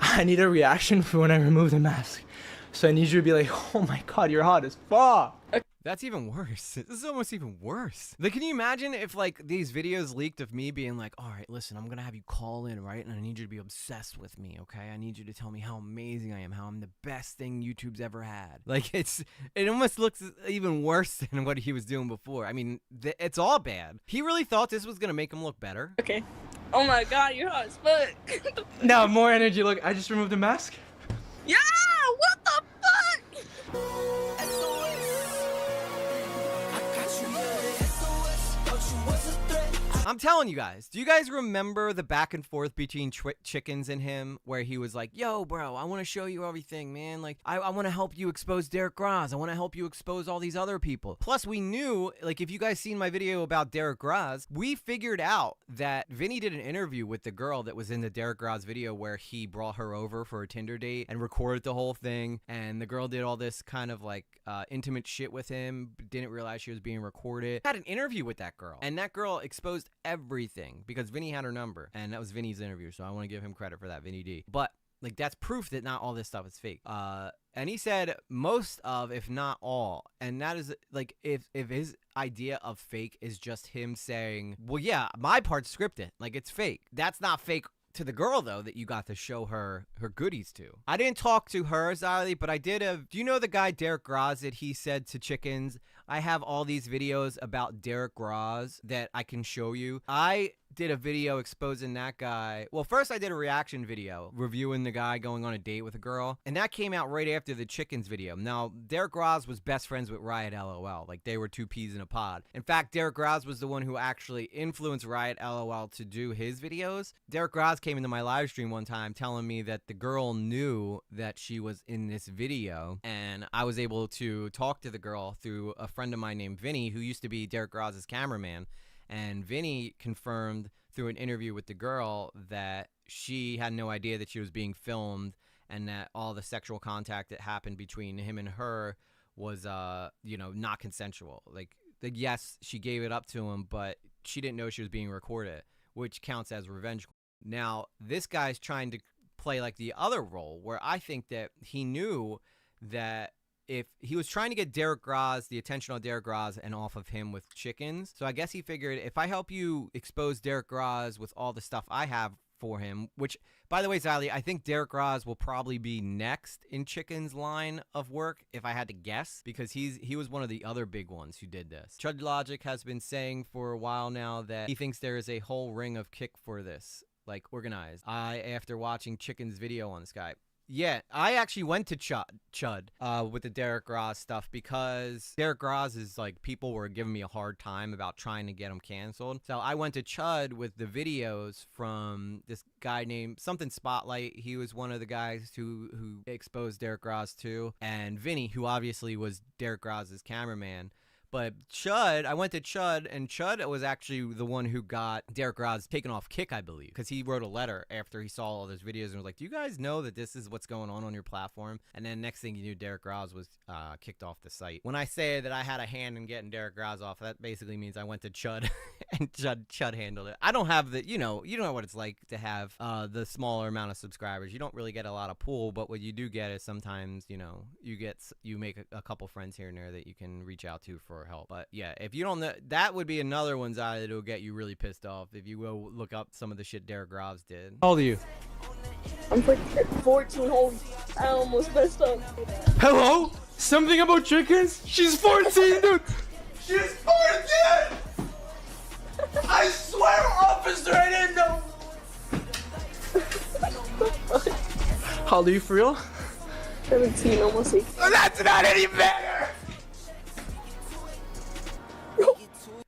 Speaker 1: I need a reaction for when I remove the mask. So I need you to be like, oh my god, you're hot as fuck.
Speaker 2: That's even worse. This is almost even worse. Like, can you imagine if, like, these videos leaked of me being like, all right, listen, I'm going to have you call in, right? And I need you to be obsessed with me, okay? I need you to tell me how amazing I am, how I'm the best thing YouTube's ever had. Like, it almost looks even worse than what he was doing before. I mean, it's all bad. He really thought this was going to make him look better.
Speaker 6: Okay. Oh my god, you're hot as fuck.
Speaker 1: Now, more energy. Look, I just removed the mask.
Speaker 6: Yeah! What the fuck?
Speaker 2: I'm telling you guys, do you guys remember the back and forth between Chickens and him where he was like, yo, bro, I want to show you everything, man. Like, I want to help you expose Derek Graz. I want to help you expose all these other people. Plus, we knew, like, if you guys seen my video about Derek Graz, we figured out that Vinny did an interview with the girl that was in the Derek Graz video where he brought her over for a Tinder date and recorded the whole thing. And the girl did all this kind of, like, intimate shit with him, didn't realize she was being recorded. Had an interview with that girl, and that girl exposed everything because Vinny had her number, and that was Vinny's interview, so I want to give him credit for that, Vinny D. But like, that's proof that not all this stuff is fake. And he said most of, if not all, and that is like, if his idea of fake is just him saying, well, yeah, my part's scripted, like, it's fake. That's not fake to the girl, though, that you got to show her goodies to. I didn't talk to her, Ziley, but I did do you know the guy Derek Graz that he said to Chickens, I have all these videos about Derek Graz that I can show you. I did a video exposing that guy. Well, first I did a reaction video reviewing the guy going on a date with a girl, and that came out right after the Chickens video. Now, Derek Graz was best friends with Riot LOL. Like, they were two peas in a pod. In fact, Derek Graz was the one who actually influenced Riot LOL to do his videos. Derek Graz came into my live stream one time telling me that the girl knew that she was in this video, and I was able to talk to the girl through a friend of mine named Vinny, who used to be Derek Graz's cameraman. And Vinny confirmed through an interview with the girl that she had no idea that she was being filmed, and that all the sexual contact that happened between him and her was, you know, not consensual. Like, yes, she gave it up to him, but she didn't know she was being recorded, which counts as revenge. Now, this guy's trying to play like the other role, where I think that he knew that if he was trying to get Derek Graz, the attention on Derek Graz, and off of him with Chickens. So I guess he figured, if I help you expose Derek Graz with all the stuff I have for him, which, by the way, Ziley, I think Derek Graz will probably be next in Chickens' line of work, if I had to guess, because he was one of the other big ones who did this. Chud Logic has been saying for a while now that he thinks there is a whole ring of kick for this, like, organized. After watching Chickens' video on Skype. Yeah, I actually went to Chud with the Derek Graz stuff, because Derek Graz is like, people were giving me a hard time about trying to get him canceled. So I went to Chud with the videos from this guy named something Spotlight. He was one of the guys who exposed Derek Graz too, and Vinny, who obviously was Derek Graz's cameraman. But Chud, I went to Chud, and Chud was actually the one who got Derek Graz taken off Kick, I believe, because he wrote a letter after he saw all those videos and was like, do you guys know that this is what's going on your platform? And then next thing you knew, Derek Graz was kicked off the site. When I say that I had a hand in getting Derek Graz off, that basically means I went to Chud and Chud handled it. I don't have the, you know what it's like to have the smaller amount of subscribers. You don't really get a lot of pull, but what you do get is sometimes, you know, you make a couple friends here and there that you can reach out to for for help. But yeah, if you don't know, that would be another one, Zai, that'll get you really pissed off if you go look up some of the shit Derek Groves did.
Speaker 1: How old are you?
Speaker 6: I'm 14. Holy, I almost messed up.
Speaker 1: Hello? Something about chickens? She's 14, dude! She's 14! I swear, officer, I didn't know! How old are you for real?
Speaker 6: 17, almost 18.
Speaker 1: Oh, that's not any better!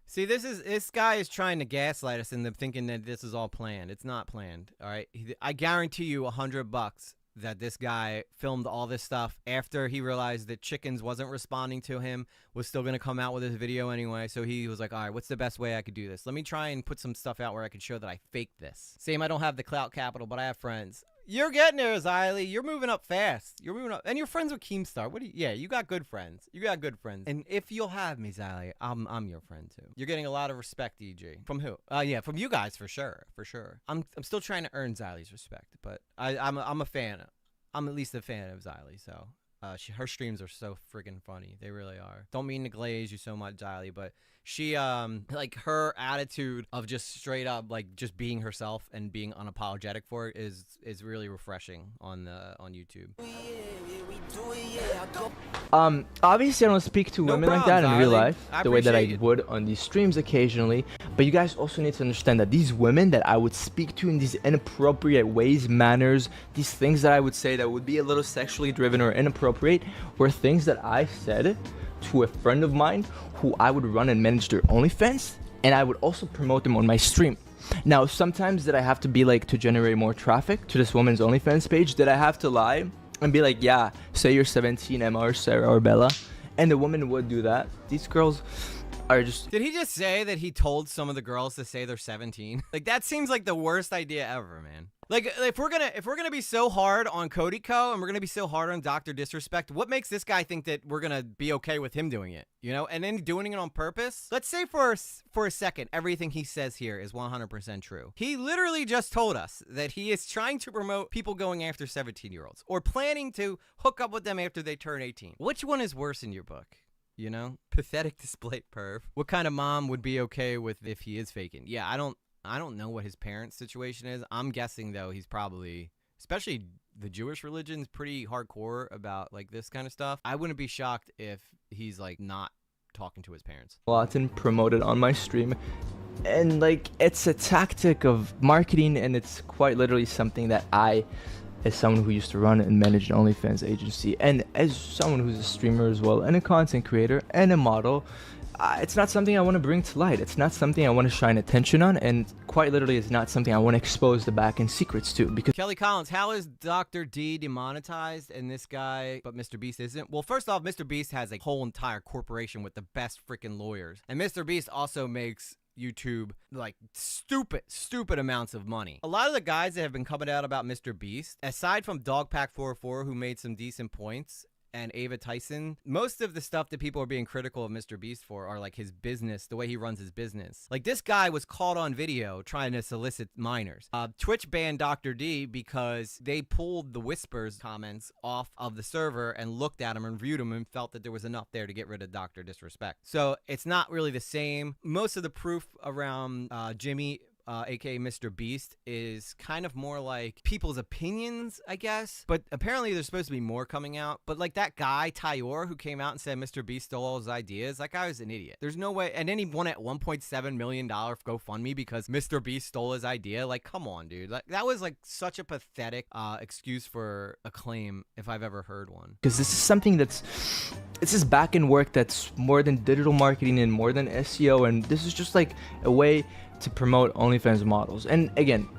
Speaker 2: See, this guy is trying to gaslight us into thinking that this is all planned. It's not planned, all right? I guarantee you $100 that this guy filmed all this stuff after he realized that Chickens wasn't responding to him, was still going to come out with his video anyway. So he was like, all right, what's the best way I could do this? Let me try and put some stuff out where I could show that I faked this. Same, I don't have the clout capital, but I have friends. You're getting there, Ziley. You're moving up fast. You're moving up. And you're friends with Keemstar. What do you, yeah, you got good friends. You got good friends. And if you'll have me, Ziley, I'm your friend too. You're getting a lot of respect, EG. From who? Yeah, from you guys for sure. For sure. I'm still trying to earn Ziley's respect, but I'm a fan. I'm at least a fan of Ziley, so her streams are so friggin' funny. They really are. Don't mean to glaze you so much, Ziley, but she like her attitude of just straight up like just being herself and being unapologetic for it is really refreshing on YouTube.
Speaker 1: Obviously I don't speak to women like that in real life the way that I would on these streams occasionally, but you guys also need to understand that these women that I would speak to in these inappropriate ways, manners, these things that I would say that would be a little sexually driven or inappropriate were things that I said to a friend of mine who I would run and manage their OnlyFans, and I would also promote them on my stream. Now, sometimes did I have to be like, to generate more traffic to this woman's OnlyFans page, did I have to lie and be like, yeah, say you're 17, Emma or Sarah or Bella, and the woman would do that. These girls are just...
Speaker 2: Did he just say that he told some of the girls to say they're 17? Like, that seems like the worst idea ever, man. Like, if we're gonna be so hard on Cody Co and we're gonna be so hard on Dr. Disrespect, what makes this guy think that we're gonna be okay with him doing it? You know, and then doing it on purpose? Let's say for a second, everything he says here is 100% true. He literally just told us that he is trying to promote people going after 17-year-olds or planning to hook up with them after they turn 18. Which one is worse in your book? You know? Pathetic display perv. What kind of mom would be okay with if he is faking? Yeah, I don't know what his parents' situation is. I'm guessing, though, he's probably, especially the Jewish religion's pretty hardcore about, like, this kind of stuff. I wouldn't be shocked if he's, like, not talking to his parents.
Speaker 1: Lawton promoted on my stream, and, like, it's a tactic of marketing, and it's quite literally something that I, as someone who used to run and manage an OnlyFans agency, and as someone who's a streamer as well, and a content creator, and a model, it's not something I want to bring to light. It's not something I want to shine attention on, and quite literally it's not something I want to expose the back end secrets to. Because
Speaker 2: Kelly Collins, how is Dr. D demonetized and this guy, but Mr. Beast isn't? Well, first off, Mr. Beast has a whole entire corporation with the best freaking lawyers. And Mr. Beast also makes YouTube like stupid amounts of money. A lot of the guys that have been coming out about Mr. Beast, aside from Dogpack44, who made some decent points, and Ava Tyson, most of the stuff that people are being critical of Mr. Beast for are like his business, the way he runs his business. Like, this guy was caught on video trying to solicit minors. Twitch banned Dr. D because they pulled the Whispers comments off of the server and looked at them and reviewed them and felt that there was enough there to get rid of Dr. Disrespect. So it's not really the same. Most of the proof around Jimmy, aka Mr. Beast, is kind of more like people's opinions, I guess. But apparently there's supposed to be more coming out. But like that guy, Tyor, who came out and said Mr. Beast stole all his ideas, that guy was an idiot. There's no way. And then he won at $1.7 million GoFundMe because Mr. Beast stole his idea. Like, come on, dude. Like, that was like such a pathetic excuse for a claim if I've ever heard one.
Speaker 1: Because this is something it's this back end work that's more than digital marketing and more than SEO, and this is just like a way to promote OnlyFans models. And again,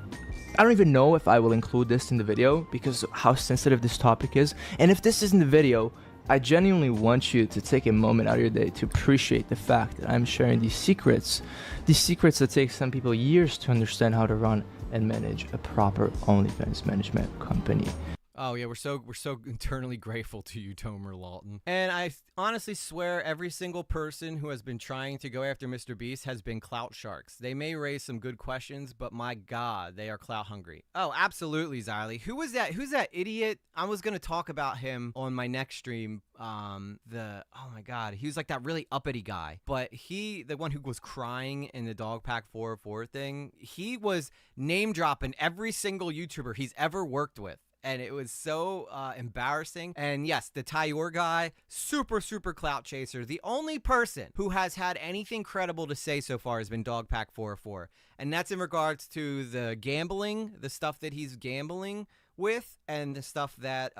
Speaker 1: I don't even know if I will include this in the video because of how sensitive this topic is. And if this isn't the video, I genuinely want you to take a moment out of your day to appreciate the fact that I'm sharing these secrets that take some people years to understand how to run and manage a proper OnlyFans management company.
Speaker 2: Oh yeah, we're so eternally grateful to you, Tomer Lawton. And I honestly swear every single person who has been trying to go after Mr. Beast has been clout sharks. They may raise some good questions, but my God, they are clout hungry. Oh, absolutely, Xylee. Who was that? Who's that idiot? I was gonna talk about him on my next stream. Oh my God, he was like that really uppity guy, but the one who was crying in the Dog Pack 404 thing, he was name dropping every single YouTuber he's ever worked with. And it was so embarrassing. And yes, the Tyor guy, super clout chaser. The only person who has had anything credible to say so far has been Dogpack 404. And that's in regards to the gambling, the stuff that he's gambling with, and the stuff that,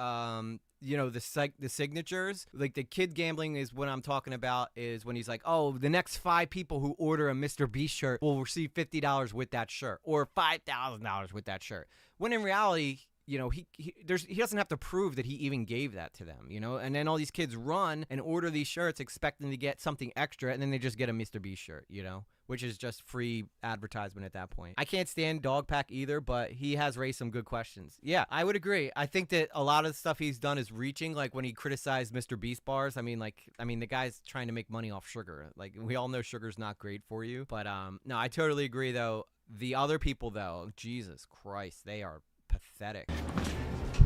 Speaker 2: you know, the signatures. Like the kid gambling is what I'm talking about, is when he's like, oh, the next 5 people who order a Mr. Beast shirt will receive $50 with that shirt, or $5,000 with that shirt. When in reality, you know, he doesn't have to prove that he even gave that to them, you know? And then all these kids run and order these shirts expecting to get something extra, and then they just get a Mr. Beast shirt, you know? Which is just free advertisement at that point. I can't stand Dogpack either, but he has raised some good questions. Yeah, I would agree. I think that a lot of the stuff he's done is reaching, like when he criticized Mr. Beast bars. I mean, the guy's trying to make money off sugar. Like, we all know sugar's not great for you. But, no, I totally agree, though. The other people, though, Jesus Christ, they are pathetic.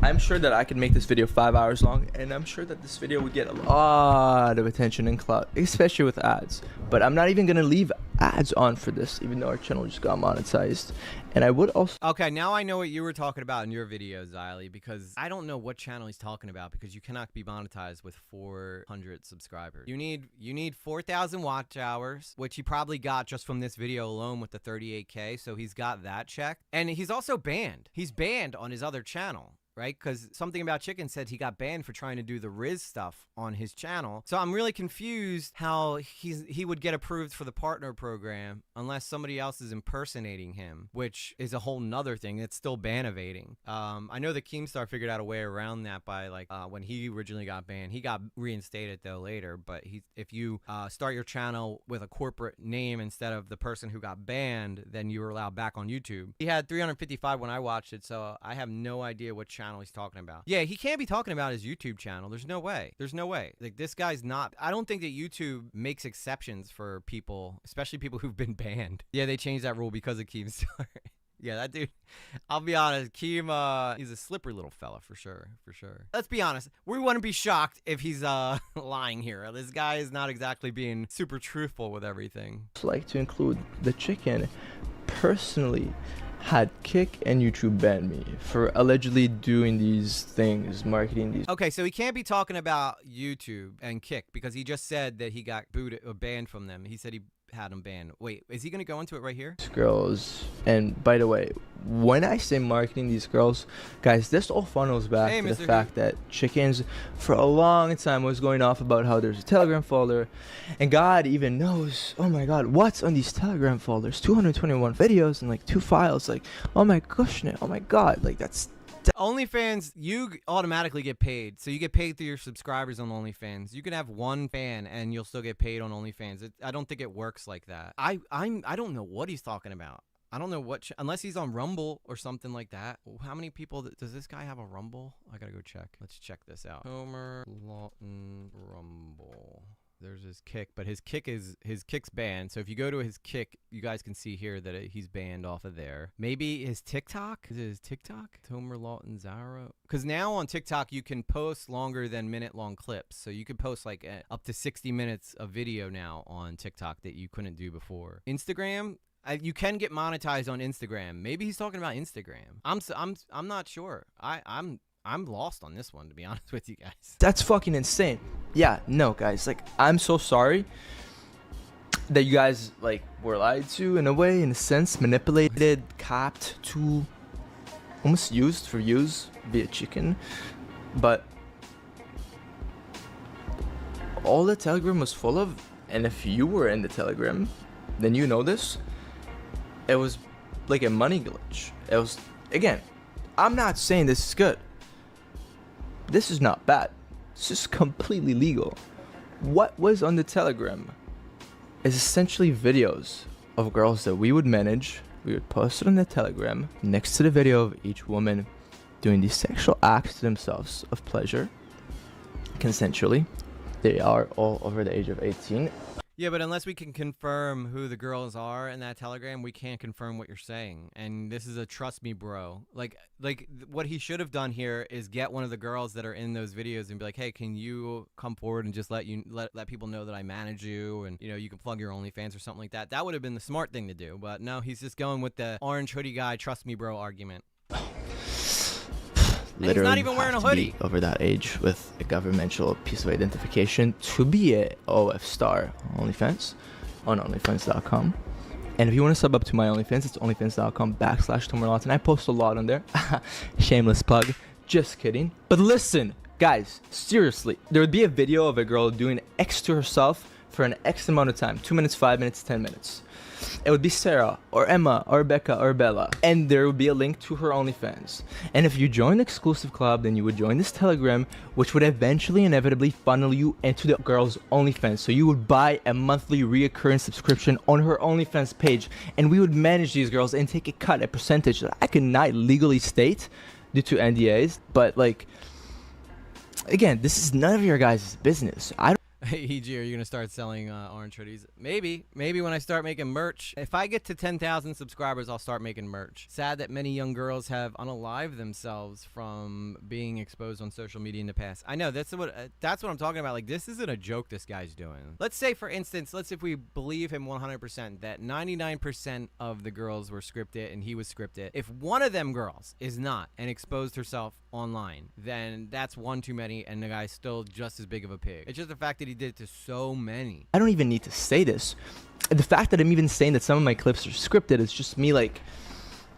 Speaker 1: I'm sure that I could make this video 5 hours long, and I'm sure that this video would get a lot of attention and clout, especially with ads. But I'm not even gonna leave ads on for this, even though our channel just got monetized. And I would also...
Speaker 2: Okay, now I know what you were talking about in your video, Xylee, because I don't know what channel he's talking about, because you cannot be monetized with 400 subscribers. You need 4,000 watch hours, which he probably got just from this video alone with the 38K, so he's got that checked. And he's also banned. He's banned on his other channel, right? Because Something About Chicken said he got banned for trying to do the Riz stuff on his channel. So I'm really confused how he would get approved for the partner program unless somebody else is impersonating him, which is a whole nother thing. It's still ban evading. I know the Keemstar figured out a way around that by like when he originally got banned. He got reinstated though later, but if you start your channel with a corporate name instead of the person who got banned, then you were allowed back on YouTube. He had 355 when I watched it, so I have no idea what channel he's talking about. Yeah, he can't be talking about his YouTube channel. There's no way. There's no way. Like, this guy's not... I don't think that YouTube makes exceptions for people, especially people who've been banned. Yeah, they changed that rule because of Keemstar. Yeah, that dude, I'll be honest, Keem, he's a slippery little fella for sure, for sure. Let's be honest, we wouldn't be shocked if he's lying here. This guy is not exactly being super truthful with everything.
Speaker 1: I'd like to include the chicken. Personally, had Kick and YouTube banned me for allegedly doing these things, marketing these.
Speaker 2: Okay, so he can't be talking about YouTube and Kick because he just said that he got booted or banned from them. He said he had them banned. Wait, is he going to go into it right here?
Speaker 1: Girls. And by the way, when I say marketing these girls, guys, this all funnels back to the fact that Chickens for a long time was going off about how there's a Telegram folder, and God even knows, oh my God, what's on these Telegram folders? 221 videos and like 2 files. Like, oh my gosh, oh my God, like that's...
Speaker 2: OnlyFans, you automatically get paid. So you get paid through your subscribers on OnlyFans. You can have 1 fan and you'll still get paid on OnlyFans. I don't think it works like that. I don't know what he's talking about. I don't know what, unless he's on Rumble or something like that. How many people, does this guy have a Rumble? I gotta go check. Let's check this out. Tomer Lawton Rumble. There's his Kick, but his Kick's banned. So if you go to his Kick, you guys can see here that he's banned off of there. Maybe his TikTok? Is it his TikTok? Tomer Lawton Zara? Because now on TikTok, you can post longer than minute-long clips. So you can post like up to 60 minutes of video now on TikTok that you couldn't do before. Instagram, you can get monetized on Instagram. Maybe he's talking about Instagram. I'm not sure. I'm lost on this one, to be honest with you guys.
Speaker 1: That's fucking insane. Yeah, no, guys, like, I'm so sorry that you guys, like, were lied to in a way, in a sense, manipulated, capped to, almost used for use via Chicken. But all the Telegram was full of, and if you were in the Telegram, then you know this, it was like a money glitch. It was, again, I'm not saying this is good. This is not bad. It's just completely legal. What was on the Telegram is essentially videos of girls that we would manage. We would post it on the Telegram next to the video of each woman
Speaker 9: doing these sexual acts to themselves of pleasure, consensually. They are all over the age of 18.
Speaker 2: Yeah, but unless we can confirm who the girls are in that telegram, we can't confirm what you're saying. And this is a trust me, bro. Like what he should have done here is get one of the girls that are in those videos and be like, hey, can you come forward and just let people know that I manage you, and you know, you can plug your OnlyFans or something like that. That would have been the smart thing to do. But no, he's just going with the orange hoodie guy, trust me, bro argument.
Speaker 9: Literally,
Speaker 2: he's not even wearing a hoodie.
Speaker 9: Over that age with a governmental piece of identification to be a OF star on OnlyFans on OnlyFans.com. And if you want to sub up to my OnlyFans, it's OnlyFans.com/Lawton. I post a lot on there. Shameless plug. Just kidding. But listen, guys, seriously, there would be a video of a girl doing X to herself for an X amount of time, 2 minutes, 5 minutes, 10 minutes. It would be Sarah or Emma or Becca or Bella, and there would be a link to her OnlyFans. And if you join the exclusive club, then you would join this Telegram, which would eventually inevitably funnel you into the girl's OnlyFans. So you would buy a monthly reoccurring subscription on her OnlyFans page, and we would manage these girls and take a percentage that I could not legally state due to NDAs. But like, again, this is none of your guys' business.
Speaker 2: Hey, EG, are you going to start selling orange hoodies? Maybe when I start making merch. If I get to 10,000 subscribers, I'll start making merch. Sad that many young girls have unalived themselves from being exposed on social media in the past. I know, that's what I'm talking about. Like, this isn't a joke this guy's doing. Let's say, for instance, if we believe him 100%, that 99% of the girls were scripted and he was scripted. If one of them girls is not and exposed herself online, then that's one too many, and the guy's still just as big of a pig. It's just the fact that he did it to so many.
Speaker 9: I don't even need to say this. The fact that I'm even saying that some of my clips are scripted is just me like,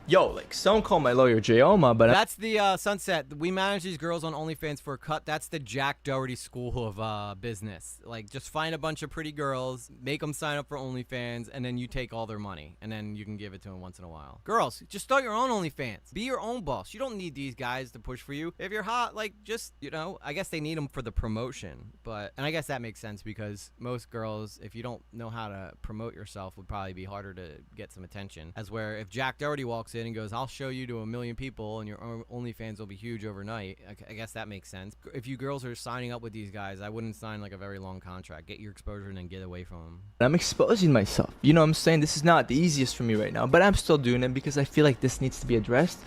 Speaker 9: yo, like, someone call my lawyer Jayoma, but
Speaker 2: that's the Sunset. We manage these girls on OnlyFans for a cut. That's the Jack Doherty school of business. Like, just find a bunch of pretty girls, make them sign up for OnlyFans, and then you take all their money, and then you can give it to them once in a while. Girls, just start your own OnlyFans. Be your own boss. You don't need these guys to push for you. If you're hot, like, just, you know, I guess they need them for the promotion. And I guess that makes sense because most girls, if you don't know how to promote yourself, would probably be harder to get some attention. As where if Jack Doherty walks in and goes, I'll show you to 1 million people and your OnlyFans will be huge overnight, I guess that makes sense. If you girls are signing up with these guys, I wouldn't sign like a very long contract. Get your exposure and then get away from them.
Speaker 9: I'm exposing myself. You know what I'm saying? This is not the easiest for me right now, but I'm still doing it because I feel like this needs to be addressed.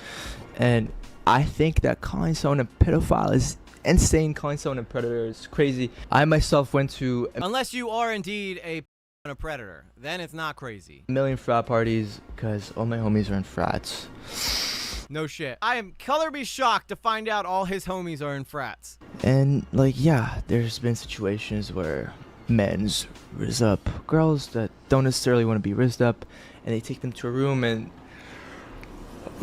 Speaker 9: And I think that calling someone a pedophile is insane. Calling someone a predator is crazy. I myself went to
Speaker 2: unless you are indeed a predator, then it's not crazy.
Speaker 9: 1 million frat parties because all my homies are in frats.
Speaker 2: No shit. I am colorably shocked to find out all his homies are in frats.
Speaker 9: And like, yeah, there's been situations where men's rizz up girls that don't necessarily want to be rizzed up, and they take them to a room and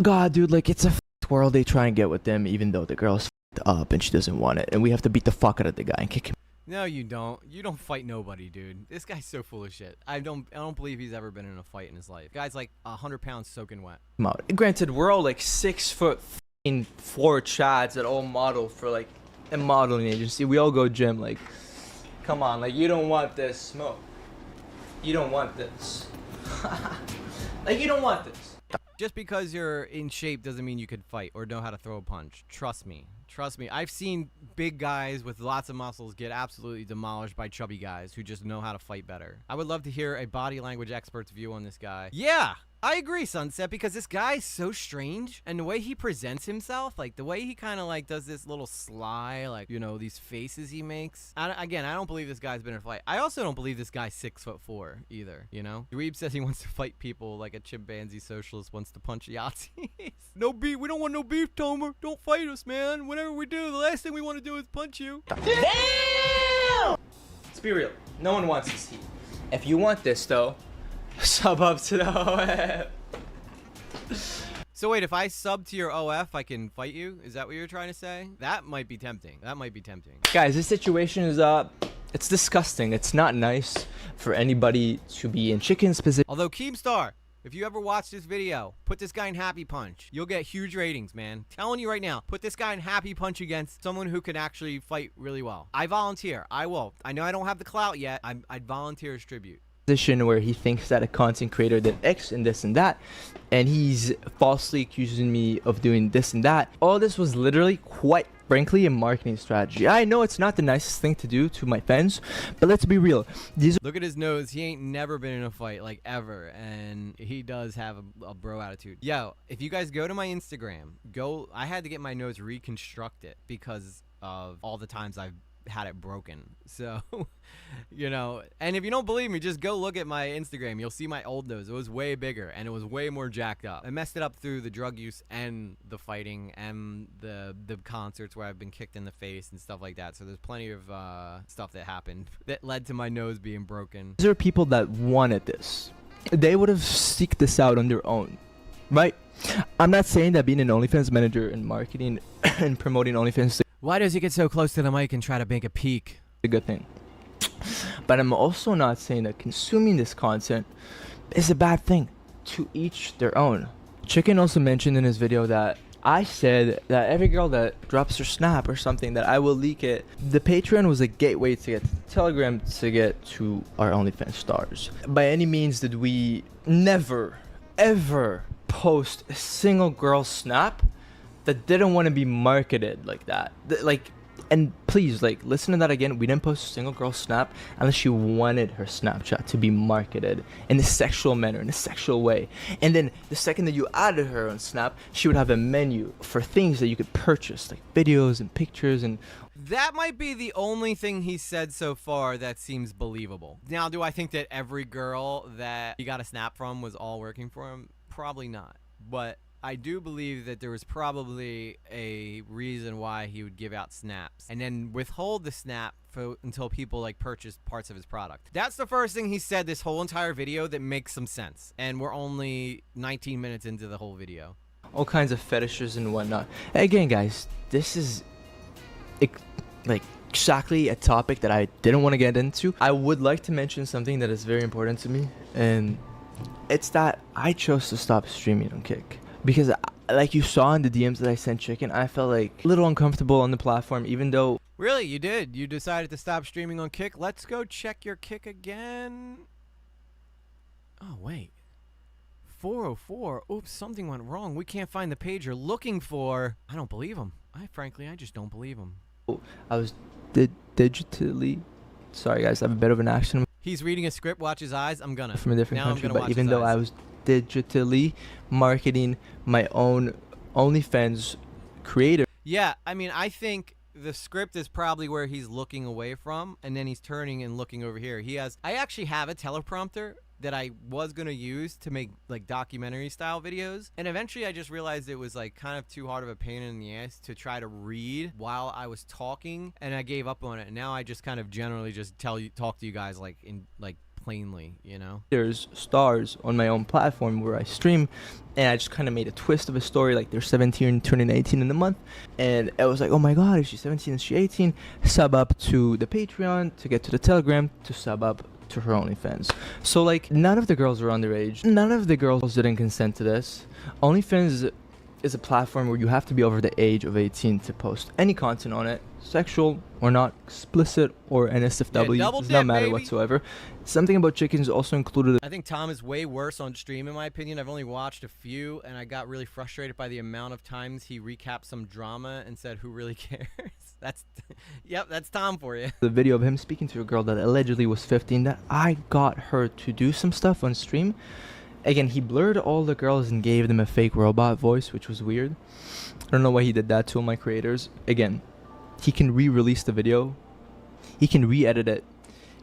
Speaker 9: God, dude, like, it's a world. They try and get with them even though the girl's up and she doesn't want it, and we have to beat the fuck out of the guy and kick him.
Speaker 2: No, you don't. You don't fight nobody, dude. This guy's so full of shit. I don't believe he's ever been in a fight in his life. Guy's like 100 pounds soaking wet.
Speaker 9: Granted, we're all like 6'4" chads that all model for like a modeling agency. We all go gym. Like, come on, like, you don't want this smoke. You don't want this. Like, you don't want this.
Speaker 2: Just because you're in shape doesn't mean you could fight or know how to throw a punch. Trust me. Trust me. I've seen big guys with lots of muscles get absolutely demolished by chubby guys who just know how to fight better. I would love to hear a body language expert's view on this guy. Yeah, I agree, Sunset, because this guy's so strange, and the way he presents himself, like the way he kind of like does this little sly, like, you know, these faces he makes. Again, I don't believe this guy's been in a fight. I also don't believe this guy's 6'4" either, you know? Dweeb says he wants to fight people like a chimpanzee socialist wants to punch Yahtzees. No beef. We don't want no beef, Tomer. Don't fight us, man. Whatever we do, the last thing we want to do is punch you.
Speaker 9: Damn! Let's be real. No one wants this heat. If you want this, though, sub up to the OF.
Speaker 2: So wait, if I sub to your OF, I can fight you? Is that what you're trying to say? That might be tempting. That might be tempting.
Speaker 9: Guys, this situation is it's disgusting. It's not nice for anybody to be in Chicken's position.
Speaker 2: Although, Keemstar, if you ever watch this video, put this guy in Happy Punch. You'll get huge ratings, man. Telling you right now, put this guy in Happy Punch against someone who can actually fight really well. I volunteer. I will. I know I don't have the clout yet. I'd volunteer as tribute.
Speaker 1: position where he thinks that a content creator did X and this and that, and he's falsely accusing me of doing this and that. All this was literally, quite frankly, a marketing strategy. I know it's not the nicest thing to do to my fans, but let's be real.
Speaker 2: Look at his nose. He ain't never been in a fight, like, ever, and he does have a bro attitude. Yo, if you guys go to my Instagram, I had to get my nose reconstructed because of all the times I've had it broken. So, you know, and if you don't believe me, just go look at my Instagram. You'll see my old nose. It was way bigger and it was way more jacked up. I messed it up through the drug use and the fighting and the concerts where I've been kicked in the face and stuff like that. So there's plenty of stuff that happened that led to my nose being broken.
Speaker 1: There are people that wanted this. They would have seeked this out on their own, right? I'm not saying that being an OnlyFans manager and marketing and promoting OnlyFans,
Speaker 2: why does he get so close to the mic and try to make a peek?
Speaker 1: a good thing. But I'm also not saying that consuming this content is a bad thing. To each their own. Chicken also mentioned in his video that I said that every girl that drops her snap or something, that I will leak it. The Patreon was a gateway to get to the Telegram to get to our OnlyFans stars. By any means did we never, ever post a single girl snap that didn't want to be marketed like that. And please, listen to that again. We didn't post a single girl snap unless she wanted her Snapchat to be marketed in a sexual manner, in a sexual way. And then the second that you added her on Snap, she would have a menu for things that you could purchase, like videos and pictures and...
Speaker 2: That might be the only thing he said so far that seems believable. Now, do I think that every girl that he got a snap from was all working for him? Probably not. But I do believe that there was probably a reason why he would give out snaps and then withhold the snap until people purchased parts of his product. That's the first thing he said this whole entire video that makes some sense. And we're only 19 minutes into the whole video.
Speaker 1: All kinds of fetishes and whatnot. Again, guys, this is exactly a topic that I didn't want to get into. I would like to mention something that is very important to me, and it's that I chose to stop streaming on Kick. Because, like you saw in the DMs that I sent Chicken, I felt a little uncomfortable on the platform, even though...
Speaker 2: Really? You did? You decided to stop streaming on Kick? Let's go check your Kick again. Oh, wait. 404. Oops, something went wrong. We can't find the page you're looking for. I don't believe him. Frankly, I just don't believe him.
Speaker 1: I was digitally... Sorry, guys, I have a bit of an accent.
Speaker 2: He's reading a script. Watch his eyes. I'm gonna.
Speaker 1: From a different country, but even though I was digitally marketing my own OnlyFans creator.
Speaker 2: Yeah, I mean, I think the script is probably where he's looking away from, and then he's turning and looking over here. I actually have a teleprompter that I was gonna use to make documentary style videos, and eventually I just realized it was kind of too hard of a pain in the ass to try to read while I was talking, and I gave up on it. And now I just kind of generally just talk to you guys plainly, you know.
Speaker 1: There's stars on my own platform where I stream, and I just kind of made a twist of a story, they're 17 turning 18 in the month, and I was oh my god, if she's 17 and she's 18, sub up to the Patreon to get to the Telegram to sub up to her OnlyFans. So none of the girls are underage. None of the girls didn't consent to this. OnlyFans is a platform where you have to be over the age of 18 to post any content on it, sexual or not, explicit or NSFW.
Speaker 2: Yeah,
Speaker 1: does not matter whatsoever. Something About Chickens also included.
Speaker 2: I think Tom is way worse on stream, in my opinion. I've only watched a few, and I got really frustrated by the amount of times he recapped some drama and said, "Who really cares?" Yep, that's Tom for you.
Speaker 1: The video of him speaking to a girl that allegedly was 15, that I got her to do some stuff on stream. Again, he blurred all the girls and gave them a fake robot voice, which was weird. I don't know why he did that to all my creators. Again, he can re-release the video. He can re-edit it.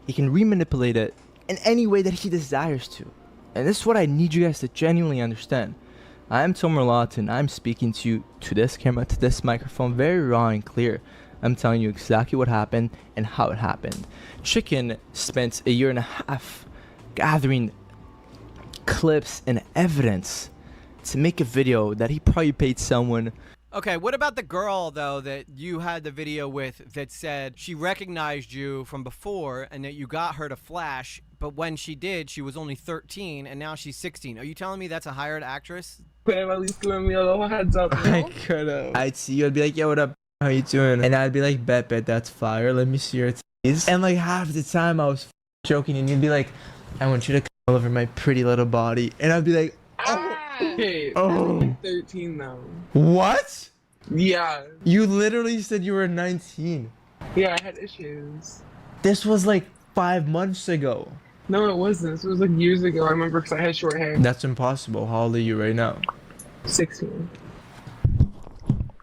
Speaker 1: He can re-manipulate it in any way that he desires to. And this is what I need you guys to genuinely understand. I'm Tomer Lawton. I'm speaking to you, to this camera, to this microphone, very raw and clear. I'm telling you exactly what happened and how it happened. Chicken spent a year and a half gathering clips and evidence to make a video that he probably paid someone.
Speaker 2: Okay, what about the girl, though, that you had the video with that said she recognized you from before and that you got her to flash, but when she did, she was only 13 and now she's 16. Are you telling me that's a hired actress?
Speaker 6: At least giving me a little heads up.
Speaker 1: I could've. I'd see you, I'd be yo, what up? How you doing? And I'd be bet, that's fire. Let me see your titties. And half the time I was joking, and you'd be I want you to come all over my pretty little body. And I'd be like,
Speaker 13: Okay,
Speaker 1: oh.
Speaker 13: I'm 13 though.
Speaker 1: What?
Speaker 13: Yeah.
Speaker 1: You literally said you were 19.
Speaker 13: Yeah, I had issues.
Speaker 1: This was like 5 months ago.
Speaker 13: No, it wasn't. This was like years ago. I remember because I had short hair.
Speaker 1: That's impossible. How old are you right now?
Speaker 13: 16.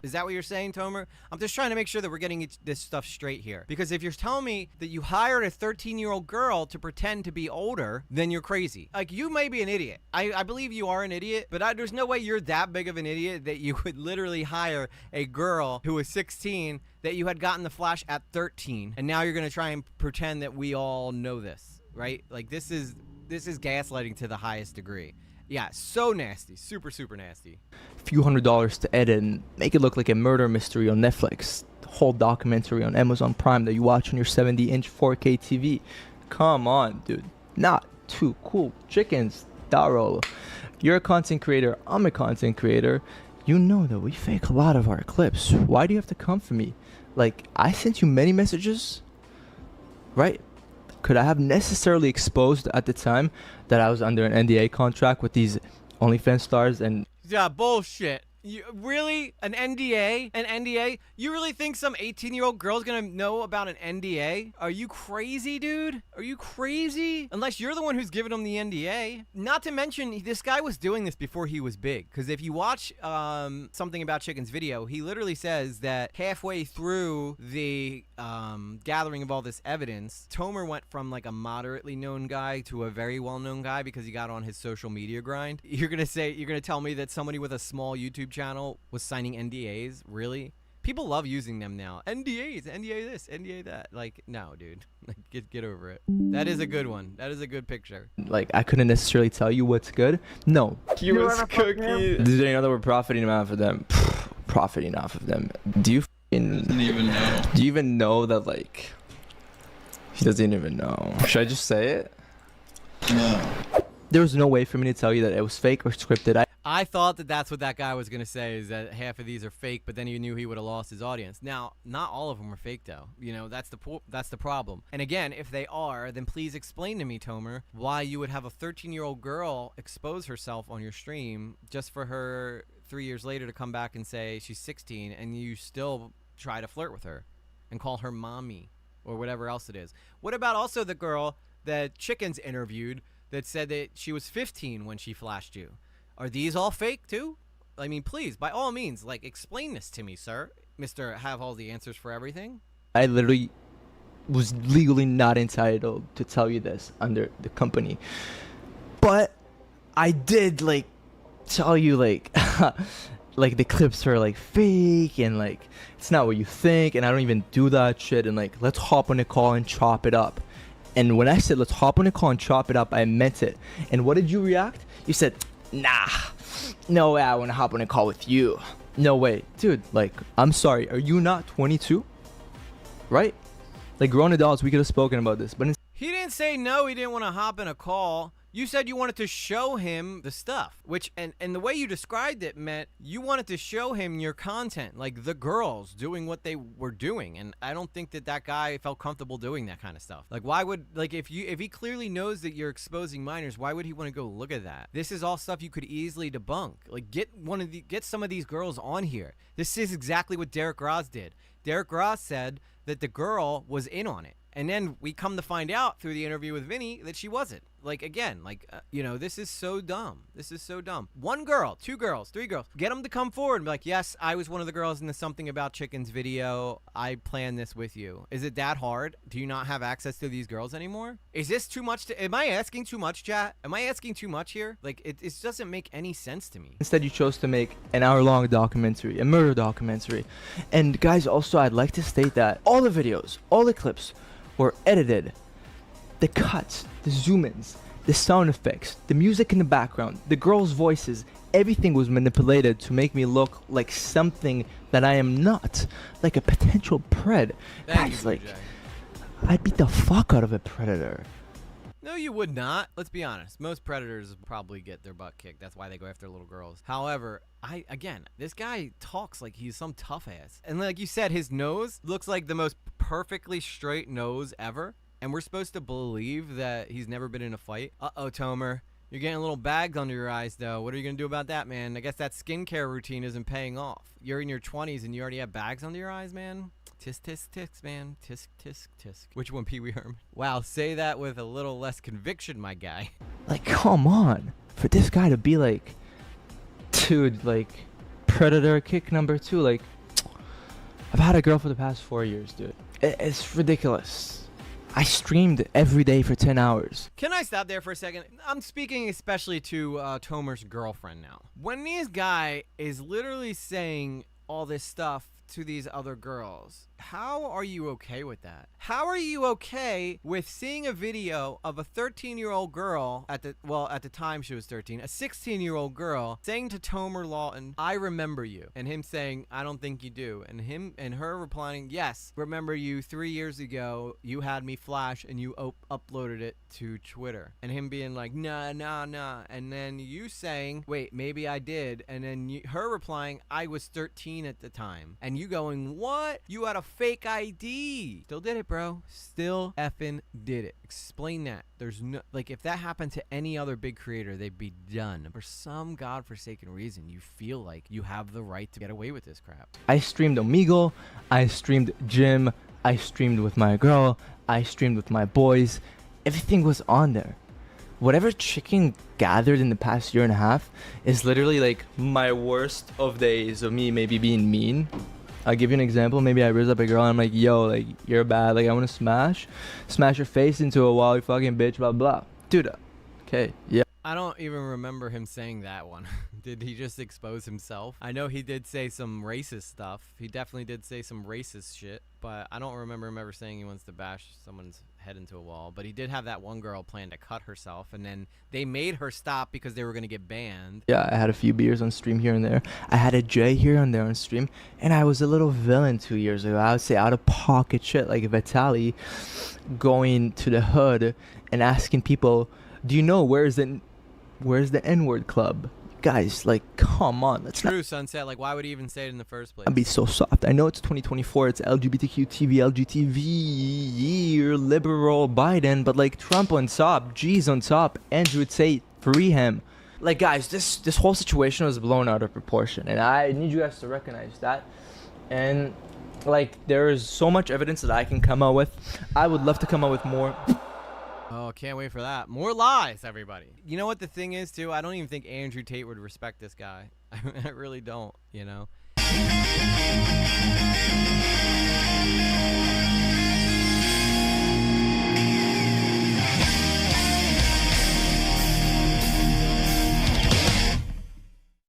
Speaker 2: Is that what you're saying, Tomer? I'm just trying to make sure that we're getting this stuff straight here. Because if you're telling me that you hired a 13-year-old girl to pretend to be older, then you're crazy. Like, you may be an idiot. I believe you are an idiot, but there's no way you're that big of an idiot that you would literally hire a girl who was 16 that you had gotten the flash at 13, and now you're going to try and pretend that we all know this, right? Like, this is gaslighting to the highest degree. Yeah, so nasty. Super, super nasty.
Speaker 9: Few $100s to edit and make it look like a murder mystery on Netflix. The whole documentary on Amazon Prime that you watch on your 70-inch 4K TV. Come on, dude. Not too cool. Chickens. Darrow. You're a content creator. I'm a content creator. You know that we fake a lot of our clips. Why do you have to come for me? Like, I sent you many messages, right? Could I have necessarily exposed at the time that I was under an NDA contract with these OnlyFans stars and...
Speaker 2: Yeah, bullshit. You, really? An NDA? An NDA? You really think some 18-year-old girl's gonna know about an NDA? Are you crazy, dude? Are you crazy? Unless you're the one who's giving them the NDA. Not to mention, this guy was doing this before he was big. Because if you watch Something About Chickens video, he literally says that halfway through the gathering of all this evidence, Tomer went from like a moderately known guy to a very well-known guy because he got on his social media grind. You're gonna tell me that somebody with a small YouTube channel was signing NDAs? Really? People love using them now. NDAs, NDA this, NDA that. Like, no, dude. Like, get over it. That is a good one. That is a good picture.
Speaker 9: Like, I couldn't necessarily tell you what's good. No.
Speaker 1: Cutest cookie.
Speaker 9: Do they know that we're profiting off of them? Profiting off of them. Do you
Speaker 14: Doesn't even know.
Speaker 9: Do you even know that, like... He doesn't even know. Should I just say it?
Speaker 14: No.
Speaker 9: There was no way for me to tell you that it was fake or scripted.
Speaker 2: I thought that that's what that guy was going to say, is that half of these are fake, but then he knew he would have lost his audience. Now, not all of them are fake, though. You know, that's the problem. And again, if they are, then please explain to me, Tomer, why you would have a 13-year-old girl expose herself on your stream just for her 3 years later to come back and say she's 16, and you still try to flirt with her and call her mommy or whatever else it is. What about also the girl that Chickens interviewed that said that she was 15 when she flashed you? Are these all fake too? I mean, please, by all means, like, explain this to me, sir. Mr. Have all the answers for everything.
Speaker 9: I literally was legally not entitled to tell you this under the company. But I did, like, tell you, like, like, the clips are, like, fake and, like, it's not what you think and I don't even do that shit and, like, let's hop on a call and chop it up. And when I said let's hop on a call and chop it up, I meant it. And what did you react? You said, nah, no way I want to hop on a call with you. No way. Dude, like, I'm sorry. Are you not 22? Right? Like, grown adults, we could have spoken about this. But
Speaker 2: he didn't say no, he didn't want to hop in a call. You said you wanted to show him the stuff, which, and the way you described it meant you wanted to show him your content, like the girls doing what they were doing. And I don't think that guy felt comfortable doing that kind of stuff. Like, why would, like, if he clearly knows that you're exposing minors, why would he want to go look at that? This is all stuff you could easily debunk. Like, get some of these girls on here. This is exactly what Derek Ross did. Derek Ross said that the girl was in on it. And then we come to find out through the interview with Vinny that she wasn't. Like, again, like, you know, this is so dumb. This is so dumb. 1 girl, 2 girls, 3 girls. Get them to come forward and be like, yes, I was one of the girls in the Something About Chickens video. I planned this with you. Is it that hard? Do you not have access to these girls anymore? Is this too much? Am I asking too much, chat? Am I asking too much here? Like, it doesn't make any sense to me.
Speaker 9: instead you chose to make an hour-long documentary, a murder documentary. And guys, also, I'd like to state that all the videos, all the clips were edited. The cuts, the zoom-ins, the sound effects, the music in the background, the girls' voices, everything was manipulated to make me look like something that I am not, like a potential pred. Guys, like, I'd beat the fuck out of a predator.
Speaker 2: No, you would not. Let's be honest. Most predators probably get their butt kicked. That's why they go after little girls. However, again, this guy talks like he's some tough ass. And like you said, his nose looks like the most perfectly straight nose ever. and we're supposed to believe that he's never been in a fight. Uh-oh, Tomer. You're getting a little bags under your eyes, though. What are you going to do about that, man? I guess that skincare routine isn't paying off. You're in your 20s and you already have bags under your eyes, man? Tisk, tisk, tisk, man. Tisk, tisk, tisk. Which one, Pee Wee Herman? Wow, say that with a little less conviction, my guy.
Speaker 1: Like, come on. For this guy to be like, dude, like, predator kick number 2, like, I've had a girl for the past 4 years, dude. It's ridiculous. I streamed every day for 10 hours.
Speaker 2: Can I stop there for a second? I'm speaking especially to Tomer's girlfriend now. When this guy is literally saying all this stuff to these other girls, how are you okay with that? How are you okay with seeing a video of a 13-year-old girl at the time she was 13, a 16-year-old girl saying to Tomer Lawton, "I remember you," and him saying, "I don't think you do," and him and her replying, "Yes, remember you 3 years ago, you had me flash and you uploaded it to Twitter," and him being like, "Nah, nah, nah," and then you saying, "Wait, maybe I did," and then her replying, "I was 13 at the time," and you going, "What? You had a fake ID." Still did it, bro. Still effing did it. Explain that. There's no, like, if that happened to any other big creator, they'd be done. For some godforsaken reason, you feel like you have the right to get away with this crap.
Speaker 1: I streamed Omegle, I streamed Jim, I streamed with my girl, I streamed with my boys. Everything was on there. Whatever chicken gathered in the past year and a half is literally like my worst of days of me maybe being mean. I'll give you an example. Maybe I raise up a girl and I'm like, "Yo, like, you're bad. Like, I want to smash your face into a wall, you fucking bitch, blah, blah." Dude, okay, yeah.
Speaker 2: I don't even remember him saying that one. Did he just expose himself? I know he did say some racist stuff. He definitely did say some racist shit, but I don't remember him ever saying he wants to bash someone's head into a wall. But he did have that one girl plan to cut herself, and then they made her stop because they were going to get banned.
Speaker 1: Yeah, I had a few beers on stream here and there. I had a J here and there on stream, and I was a little villain 2 years ago. I would say out of pocket shit, like Vitaly going to the hood and asking people, "Do you know where's the N-word club?" Guys, like, come on. That's
Speaker 2: True, Sunset. Like, why would he even say it in the first place?
Speaker 1: I'd be so soft. I know it's 2024. It's LGBTQ TV, LGTV, you're liberal Biden, but like Trump on top, G's on top, Andrew would say, "Free him." Like, guys, this whole situation was blown out of proportion, and I need you guys to recognize that. And like, there is so much evidence that I can come out with. I would love to come out with more.
Speaker 2: Oh, can't wait for that. More lies, everybody. You know what the thing is, too? I don't even think Andrew Tate would respect this guy. I really don't, you know?